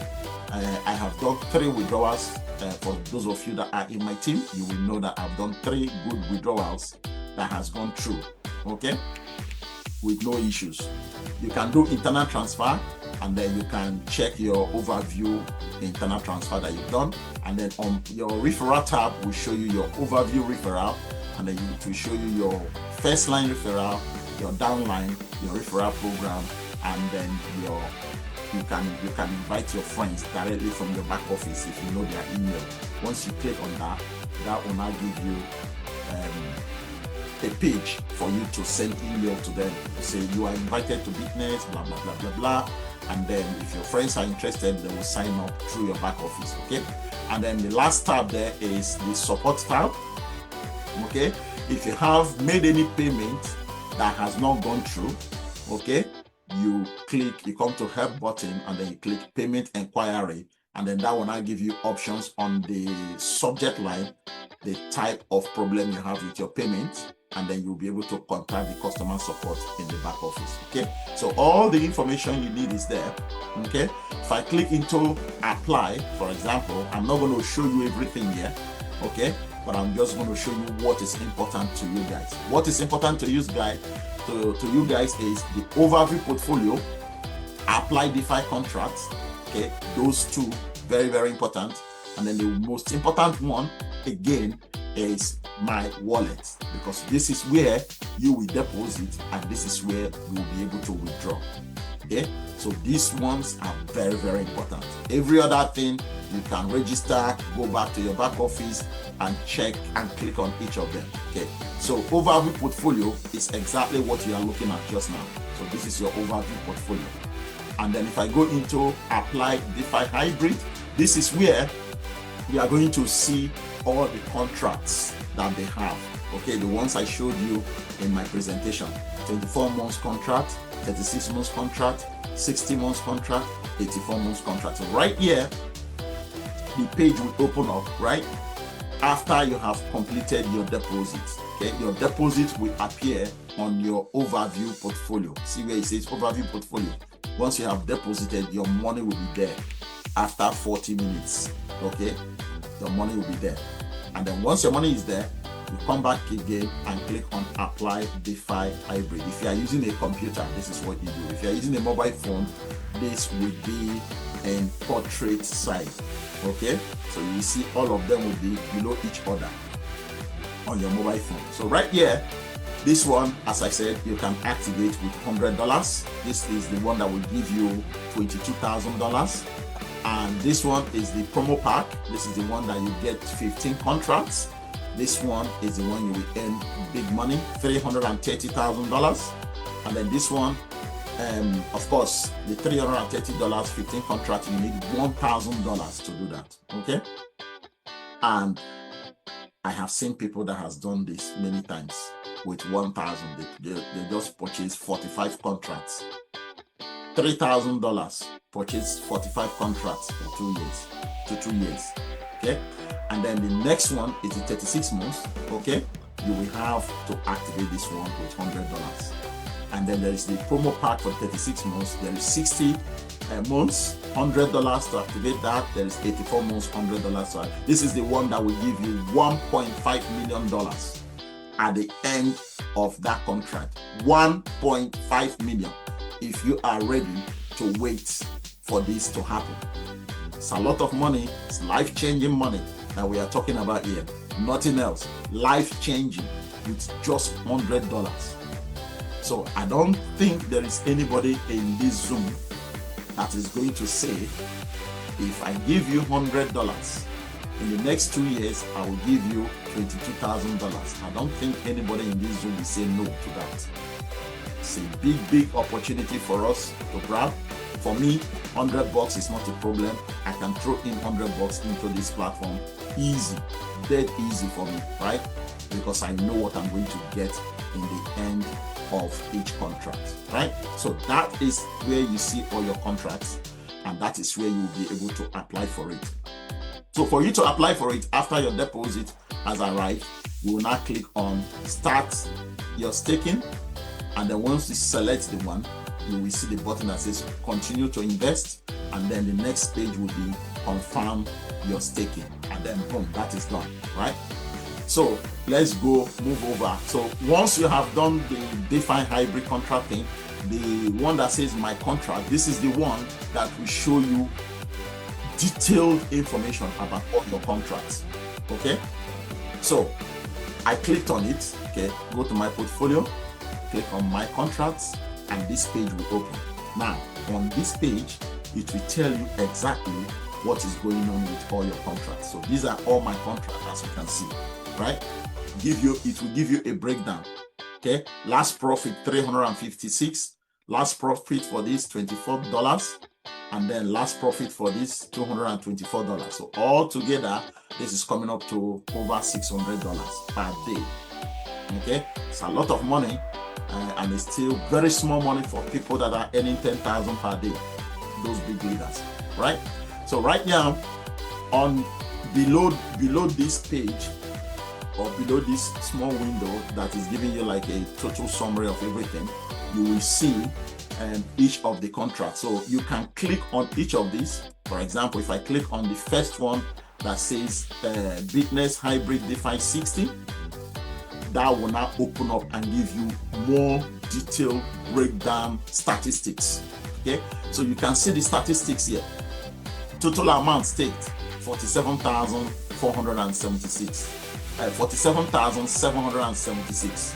[SPEAKER 2] I have done 3 withdrawals. For those of you that are in my team, you will know that I've done 3 good withdrawals that has gone through, okay, with no issues. You can do internal transfer, and then you can check your overview internal transfer that you've done, and then on your referral tab will show you your overview referral, and then it will show you your first line referral, your downline, your referral program, and then you can invite your friends directly from your back office if you know their email. Once you click on that will now give you a page for you to send email to them to say you are invited to Bytnex, blah blah blah blah blah. And then if your friends are interested, they will sign up through your back office. Okay, and then the last tab there is the support tab. Okay, if you have made any payment that has not gone through, okay, you come to help button, and then you click payment inquiry, and then that will now give you options on the subject line, the type of problem you have with your payment, and then you'll be able to contact the customer support in the back office. Okay, so all the information you need is there. Okay, if I click into apply, for example, I'm not going to show you everything here, okay, but I'm just going to show you what is important to you guys. What is important to you guys is the overview portfolio, apply DeFi contracts. Okay, those 2 very, very important. And then the most important one again is my wallet, because this is where you will deposit, and this is where you will be able to withdraw. Okay, so these ones are very, very important. Every other thing, you can register, go back to your back office and check and click on each of them. Okay, so overview portfolio is exactly what you are looking at just now. So this is your overview portfolio. And then if I go into apply DeFi hybrid, this is where we are going to see all the contracts that they have. Okay, the ones I showed you in my presentation: 24 months contract, 36 months contract, 60 months contract, 84 months contract. So right here, the page will open up right after you have completed your deposit. Okay, your deposit will appear on your overview portfolio. See where it says overview portfolio. Once you have deposited, your money will be there after 40 minutes. Okay, your money will be there. And then once your money is there, you come back again and click on apply DeFi hybrid. If you are using a computer, this is what you do. If you are using a mobile phone, this will be in portrait size. Okay, so you see all of them will be below each other on your mobile phone. So right here, this one, as I said, you can activate with $100. This is the one that will give you $22,000. And this one is the promo pack. This is the one that you get 15 contracts. This one is the one you will earn big money, $330,000. And then this one, of course, the $330, 15 contract, you need $1,000 to do that. Okay. And I have seen people that has done this many times with 1,000. They just purchase 45 contracts. $3,000 purchase 45 contracts for 2 years to 2 years. Okay, and then the next one is the 36 months. Okay, you will have to activate this one with $100. And then there is the promo pack for 36 months. There is 60 months, $100 to activate that. There is 84 months, $100. So this is the one that will give you $1.5 million at the end of that contract. $1.5 million. If you are ready to wait for this to happen. It's a lot of money. It's life-changing money that we are talking about here. Nothing else. Life-changing with just $100. So I don't think there is anybody in this Zoom that is going to say, if I give you $100, in the next 2 years, I will give you $22,000. I don't think anybody in this Zoom will say no to that. It's a big, big opportunity for us to grab. For me, $100 is not a problem. I can throw in $100 into this platform. Easy, dead easy for me, right? Because I know what I'm going to get in the end of each contract, right? So that is where you see all your contracts, and that is where you will be able to apply for it. So for you to apply for it after your deposit has arrived, you will now click on start your staking, and then once you select the one, you will see the button that says continue to invest, and then the next page will be confirm your staking, and then boom, that is done, right? So let's go move over. So once you have done the DeFi hybrid contracting, the one that says my contract, this is the one that will show you detailed information about all your contracts. Okay, so I clicked on it. Okay, go to my portfolio, click on my contracts, and this page will open. Now on this page, it will tell you exactly what is going on with all your contracts. So these are all my contracts, as you can see, right? It will give you a breakdown. Okay, last profit 356, last profit for this $24, and then last profit for this $224. So all together, this is coming up to over $600 per day. Okay, it's a lot of money, and it's still very small money for people that are earning 10,000 per day, those big leaders, right? So right now, on below this page, or below this small window that is giving you like a total summary of everything, you will see each of the contracts. So you can click on each of these. For example, if I click on the first one that says Bytnex Hybrid DeFi 60, that will now open up and give you more detailed breakdown statistics. Okay, so you can see the statistics here. Total amount staked 47,476, 47,776,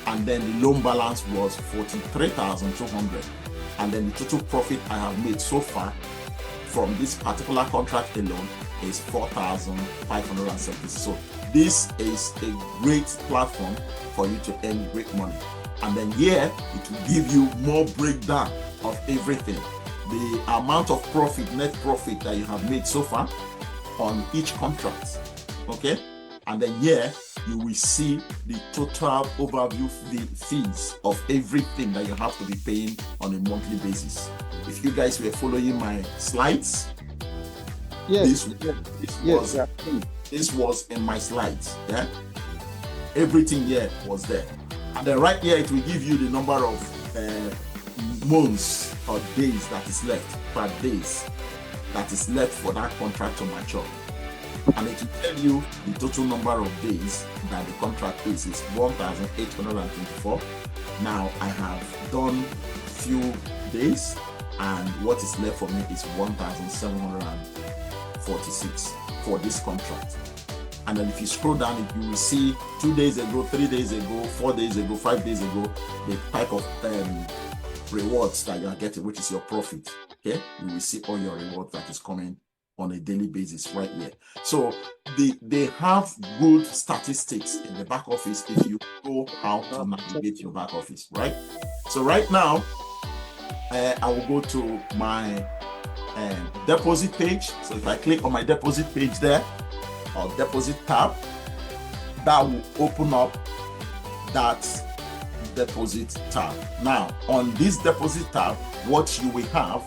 [SPEAKER 2] and then the loan balance was 43,200. and then the total profit I have made so far from this particular contract alone is 4,570. So this is a great platform for you to earn great money. And then here it will give you more breakdown of everything, the amount of profit, net profit that you have made so far on each contract. Okay, and then here you will see the total overview fees of everything that you have to be paying on a monthly basis. If you guys were following my slides,
[SPEAKER 1] Yes.
[SPEAKER 2] this was in my slides. Yeah, everything here was there, and then right here it will give you the number of months or days that is left, per days that is left for that contract to mature. And it will tell you the total number of days that the contract is 1,824. Now I have done few days, and what is left for me is 1,746 for this contract. And then if you scroll down, you will see 2 days ago, 3 days ago, 4 days ago, 5 days ago, the type of rewards that you are getting, which is your profit. Okay, you will see all your rewards that is coming on a daily basis right here. So they have good statistics in the back office if you know how to navigate your back office, right? So right now, I will go to my deposit page. So if I click on my deposit page there, or deposit tab, that will open up that deposit tab. Now on this deposit tab, what you will have,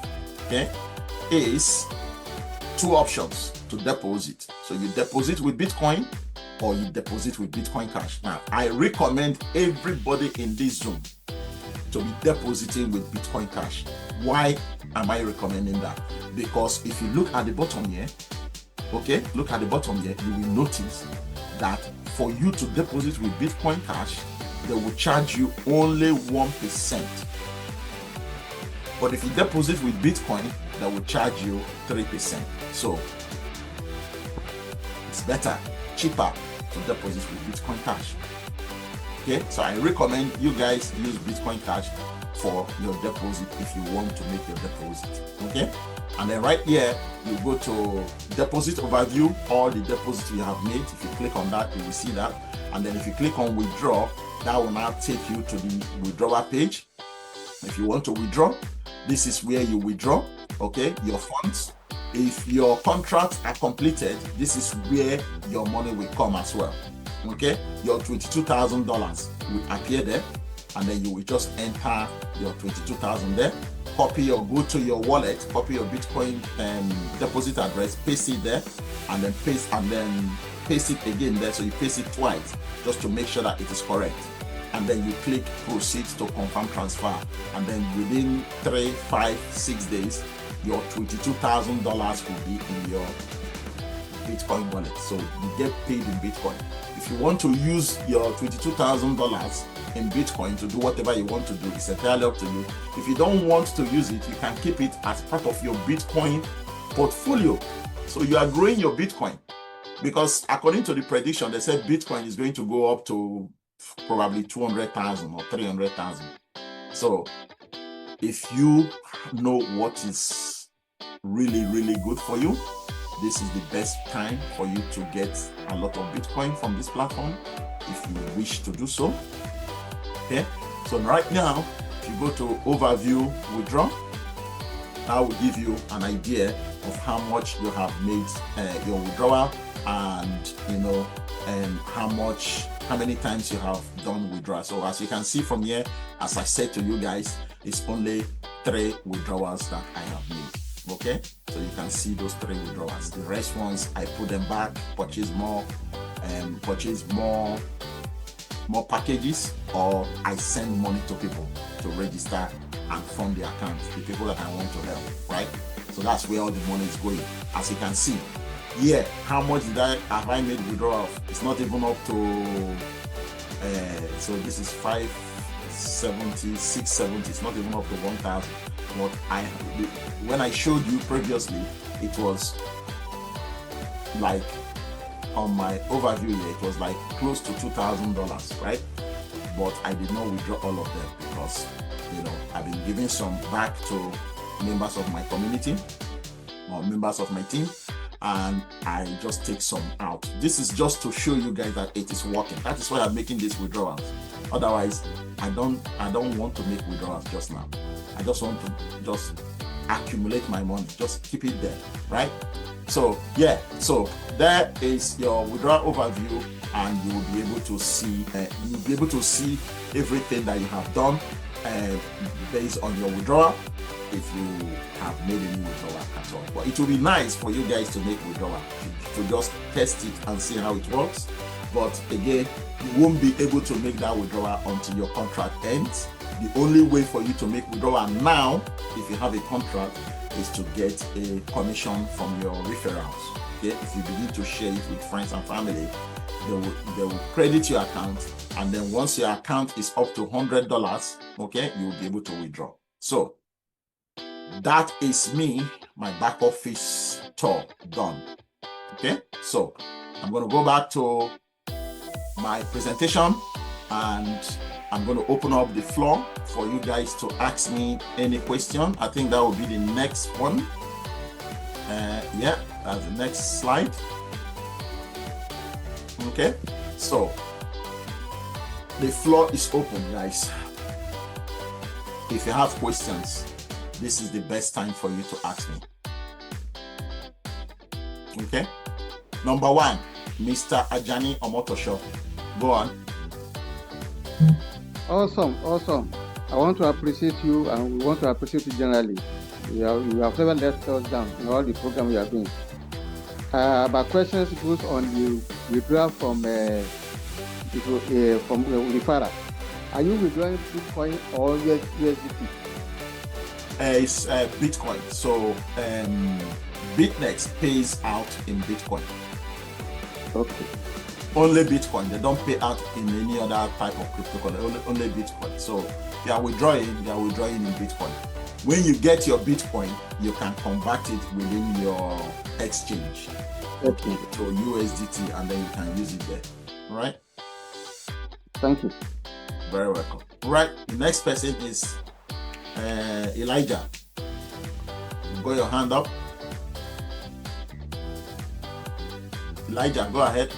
[SPEAKER 2] okay, is two options to deposit. So you deposit with Bitcoin or you deposit with Bitcoin Cash. Now I recommend everybody in this Zoom to be depositing with Bitcoin Cash. Why am I recommending that? Because if you look at the bottom here, okay, look at the bottom here, you will notice that for you to deposit with Bitcoin Cash, they will charge you only 1%. But if you deposit with Bitcoin, they will charge you 3%. So it's better, cheaper to deposit with Bitcoin Cash. Okay, so I recommend you guys use Bitcoin Cash for your deposit if you want to make your deposit. Okay, and then right here you go to deposit overview, all the deposits you have made. If you click on that, you will see that. And then if you click on withdraw, that will now take you to the withdrawal page. If you want to withdraw, this is where you withdraw, okay, your funds. If your contracts are completed, this is where your money will come as well. Okay, your $22,000 will appear there, and then you will just enter your 22,000 there. Copy or go to your wallet, copy your Bitcoin deposit address, paste it there, and then paste it again there. So you paste it twice just to make sure that it is correct. And then you click proceed to confirm transfer, and then within 3, 5, 6 days, your $22,000 will be in your Bitcoin wallet. So you get paid in Bitcoin. If you want to use your $22,000 in Bitcoin to do whatever you want to do, it's entirely up to you. If you don't want to use it, you can keep it as part of your Bitcoin portfolio. So you are growing your Bitcoin, because according to the prediction, they said Bitcoin is going to go up to probably 200,000 or 300,000. So if you know what is really, really good for you, this is the best time for you to get a lot of Bitcoin from this platform if you wish to do so. Okay, so right now, if you go to overview withdraw, that will give you an idea of how much you have made your withdrawal, and how many times you have done withdrawal. So as you can see from here, as I said to you guys, it's only 3 withdrawals that I have made. Okay, so you can see those 3 withdrawals. The rest ones I put them back, purchase more packages, or I send money to people to register and fund the account, the people that I want to help, right? So that's where all the money is going. As you can see, yeah, how much have I made withdrawal of? It's not even up to so this is 570, 670. It's not even up to 1,000. What when I showed you previously, it was like on my overview here, it was like close to $2,000, right? But I did not withdraw all of them because I've been giving some back to members of my community or members of my team, and I just take some out. This is just to show you guys that it is working. That is why I'm making these withdrawals. Otherwise, I don't want to make withdrawals just now. I just want to just accumulate my money, just keep it there, right? So yeah, so there is your withdrawal overview, and you will be able to see everything that you have done based on your withdrawal, if you have made any withdrawal at all. But it will be nice for you guys to make withdrawal, to just test it and see how it works. But again, you won't be able to make that withdrawal until your contract ends. The only way for you to make withdrawal now, if you have a contract, is to get a commission from your referrals. Okay? If you begin to share it with friends and family, they will credit your account, and then once your account is up to $100, okay, you will be able to withdraw. So that is me, my back office tour done. Okay, so I'm going to go back to my presentation, and I'm going to open up the floor for you guys to ask me any question. I think that will be the next one. Yeah, that's the next slide. Okay, so the floor is open, guys. If you have questions, this is the best time for you to ask me. Okay, number one, Mr. Ajani Omotosho, go on.
[SPEAKER 1] Awesome. I want to appreciate you, and we want to appreciate you generally. You have never let us down in all the program you are doing. My questions goes on the withdrawal from referral. Are you withdrawing Bitcoin or USDT?
[SPEAKER 2] It's Bitcoin. So Bytnex pays out in Bitcoin.
[SPEAKER 1] Okay.
[SPEAKER 2] Only Bitcoin. They don't pay out in any other type of cryptocurrency. Only Bitcoin. So they are withdrawing in Bitcoin. When you get your Bitcoin, you can convert it within your exchange, okay, to USDT, and then you can use it there. All right?
[SPEAKER 1] Thank you.
[SPEAKER 2] Very welcome. All right. The next person is Elijah. Got your hand up. Elijah, go ahead.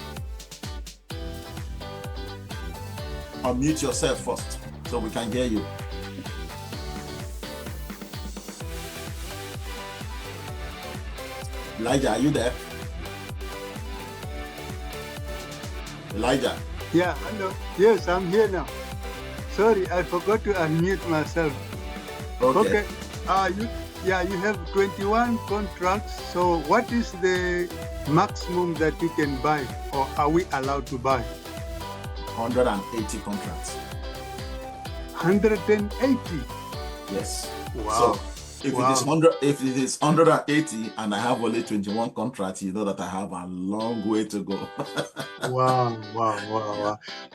[SPEAKER 2] Unmute yourself first so we can hear you. Elijah, are you there? Elijah.
[SPEAKER 4] Yeah, hello. Yes, I'm here now. Sorry, I forgot to unmute myself. Okay. You have 21 contracts. So what is the maximum that you can buy, or are we allowed to buy?
[SPEAKER 2] 180 contracts.
[SPEAKER 4] 180?
[SPEAKER 2] Yes.
[SPEAKER 4] Wow.
[SPEAKER 2] So if it is 180 and I have only 21 contracts, you know that I have a long way to go.
[SPEAKER 4] Wow.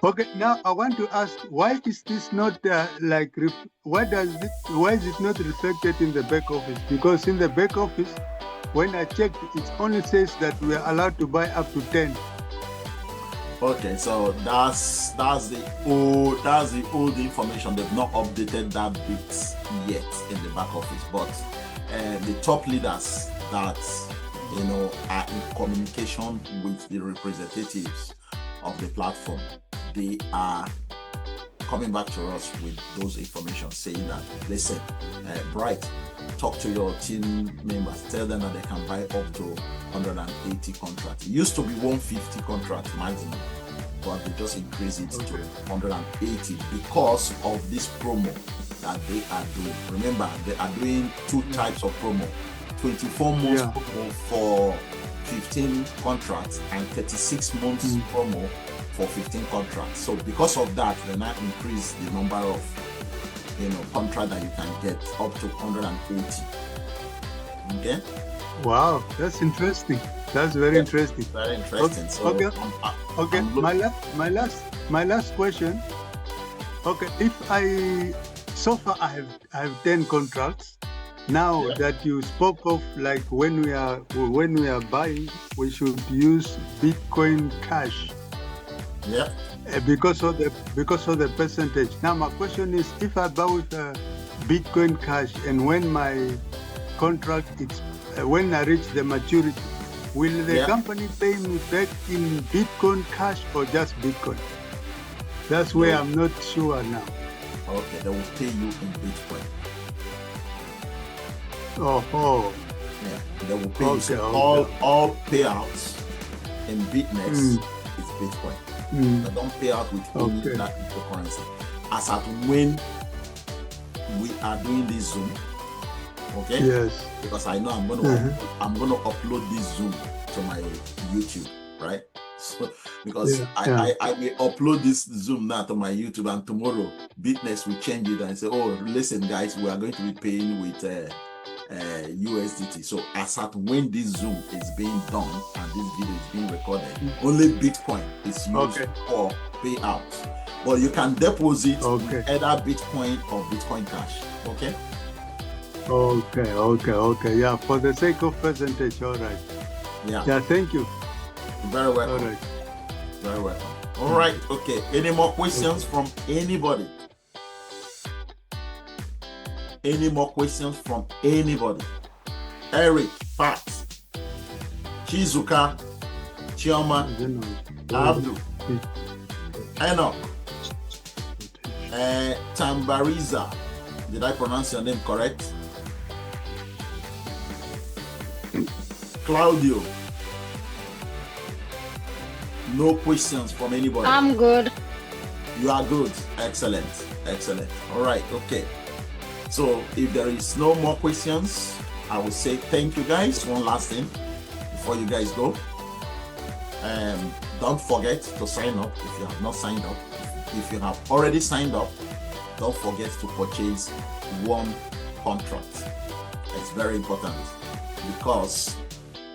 [SPEAKER 4] Okay, now I want to ask, why is this not why is it not reflected in the back office? Because in the back office, when I checked, it only says that we are allowed to buy up to 10.
[SPEAKER 2] Okay, so that's the old information. They've not updated that bit yet in the back office, but the top leaders that are in communication with the representatives of the platform, they are coming back to us with those information, saying that, listen, Bright, talk to your team members, tell them that they can buy up to 180 contracts. It used to be 150 contracts maximum, but they just increased it to 180 because of this promo that they are doing. Remember, they are doing two types of promo: 24 months promo for 15 contracts and 36 months promo for 15 contracts. So because of that, they now increase the number of contract that you can get up to 180. Okay.
[SPEAKER 4] Wow, that's interesting. That's very interesting.
[SPEAKER 2] Very interesting.
[SPEAKER 4] Okay. Okay. My last question. Okay, if so far I have 10 contracts. Now that you spoke of, like, when we are buying, we should use Bitcoin Cash.
[SPEAKER 2] Yeah.
[SPEAKER 4] Because of the percentage. Now my question is, if I buy with Bitcoin Cash, and when my contract is when I reach the maturity, will the company pay me back in Bitcoin Cash or just Bitcoin? That's where I'm not sure now.
[SPEAKER 2] Okay, they will pay you in Bitcoin.
[SPEAKER 4] Oh.
[SPEAKER 2] Yeah, they will pay you. So all payouts in Bytnex is Bitcoin. They don't pay out with any cryptocurrency. As at when we are doing this Zoom, okay?
[SPEAKER 4] Yes.
[SPEAKER 2] Because I know I'm gonna upload this Zoom to my YouTube, right? So because I may upload this Zoom now to my YouTube, and tomorrow Bytnex will change it and say, oh, listen guys, we are going to be paying with USDT. So as at when this Zoom is being done and this video is being recorded, only Bitcoin is used for payouts. But you can deposit either Bitcoin or Bitcoin Cash. Okay.
[SPEAKER 4] Okay. Yeah, for the sake of percentage, all right. Yeah, thank you.
[SPEAKER 2] You're very welcome.
[SPEAKER 4] All right.
[SPEAKER 2] Very welcome. All right, okay. Any more questions from anybody? Any more questions from anybody? Eric, Pat, Chizuka, Chioma, Abdul, Enoch, Tambariza. Did I pronounce your name correct? Claudio. No questions from anybody.
[SPEAKER 5] I'm good.
[SPEAKER 2] You are good. Excellent. All right, okay. So if there is no more questions, I will say thank you guys. One last thing before you guys go. Don't forget to sign up if you have not signed up. If you have already signed up, don't forget to purchase one contract. It's very important, because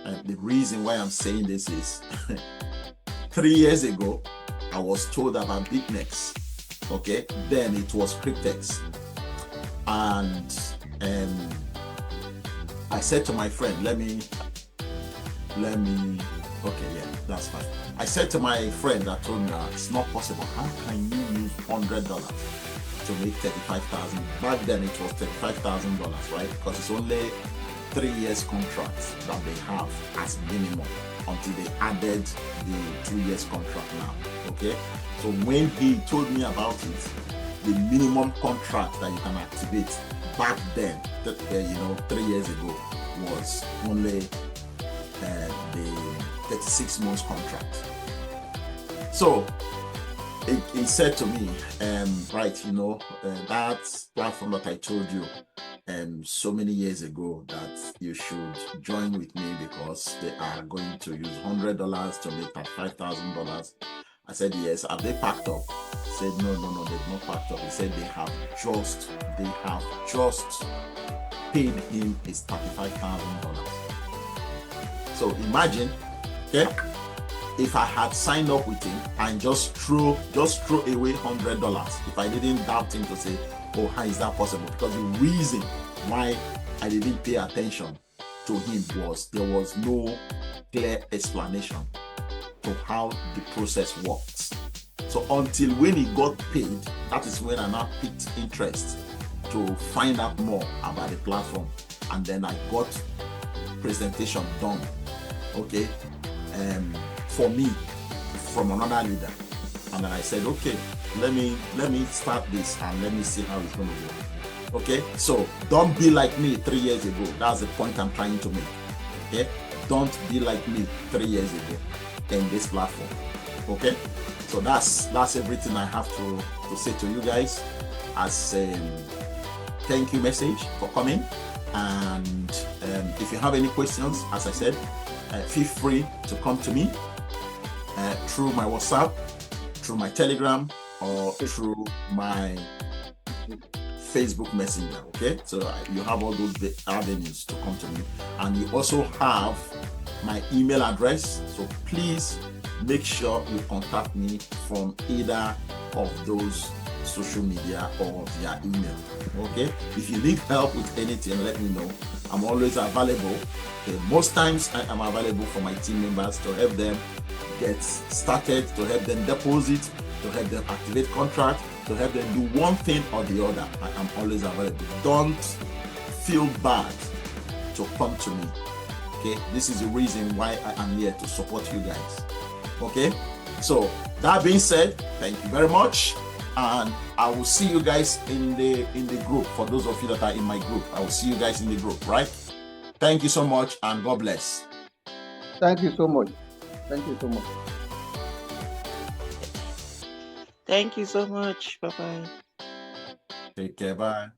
[SPEAKER 2] the reason why I'm saying this is 3 years ago, I was told about Bytnex. Okay, then it was Cryptex. And I said to my friend, let me, okay, yeah, that's fine. I said to my friend that told me that it's not possible. How can you use $100 to make $35,000? Back then it was $35,000, right? Because it's only 3 years contract that they have as minimum until they added the 2 years contract now. Okay, so when he told me about it, the minimum contract that you can activate back then, 3 years ago, was only the 36 months contract. So he said to me, right, that platform that I told you so many years ago that you should join with me because they are going to use $100 to make that $5,000. I said, yes. Have they packed up? He said, no, they've not packed up. He said they have just paid him his $35,000. So imagine, okay, if I had signed up with him and just throw away $100, if I didn't doubt him to say, oh, how is that possible? Because the reason why I didn't pay attention to him was there was no clear explanation to how the process works. So until when he got paid, that is when I now picked interest to find out more about the platform, and then I got presentation done, okay, for me from another leader, and then I said, okay, let me start this and let me see how it's going to work. Okay, so don't be like me 3 years ago. That's the point I'm trying to make. Okay, don't be like me 3 years ago in this platform. Okay, so that's everything I have to say to you guys as a thank you message for coming. And if you have any questions, as I said, feel free to come to me through my WhatsApp, through my Telegram, or through my Facebook Messenger. Okay, so you have all those avenues to come to me, and you also have my email address. So please make sure you contact me from either of those social media or via email. Okay, if you need help with anything, let me know. I'm always available. Okay, most times I am available for my team members to help them get started, to help them deposit, to help them activate contract, to help them do one thing or the other. I am always available. Don't feel bad to come to me. Okay, this is the reason why I am here, to support you guys. Okay, so that being said, thank you very much, and I will see you guys in the group. For those of you that are in my group, I will see you guys in the group, right? Thank you so much, and God bless.
[SPEAKER 1] Thank you so much. Thank you so much.
[SPEAKER 5] Thank you so much. Bye-bye.
[SPEAKER 2] Take care. Bye.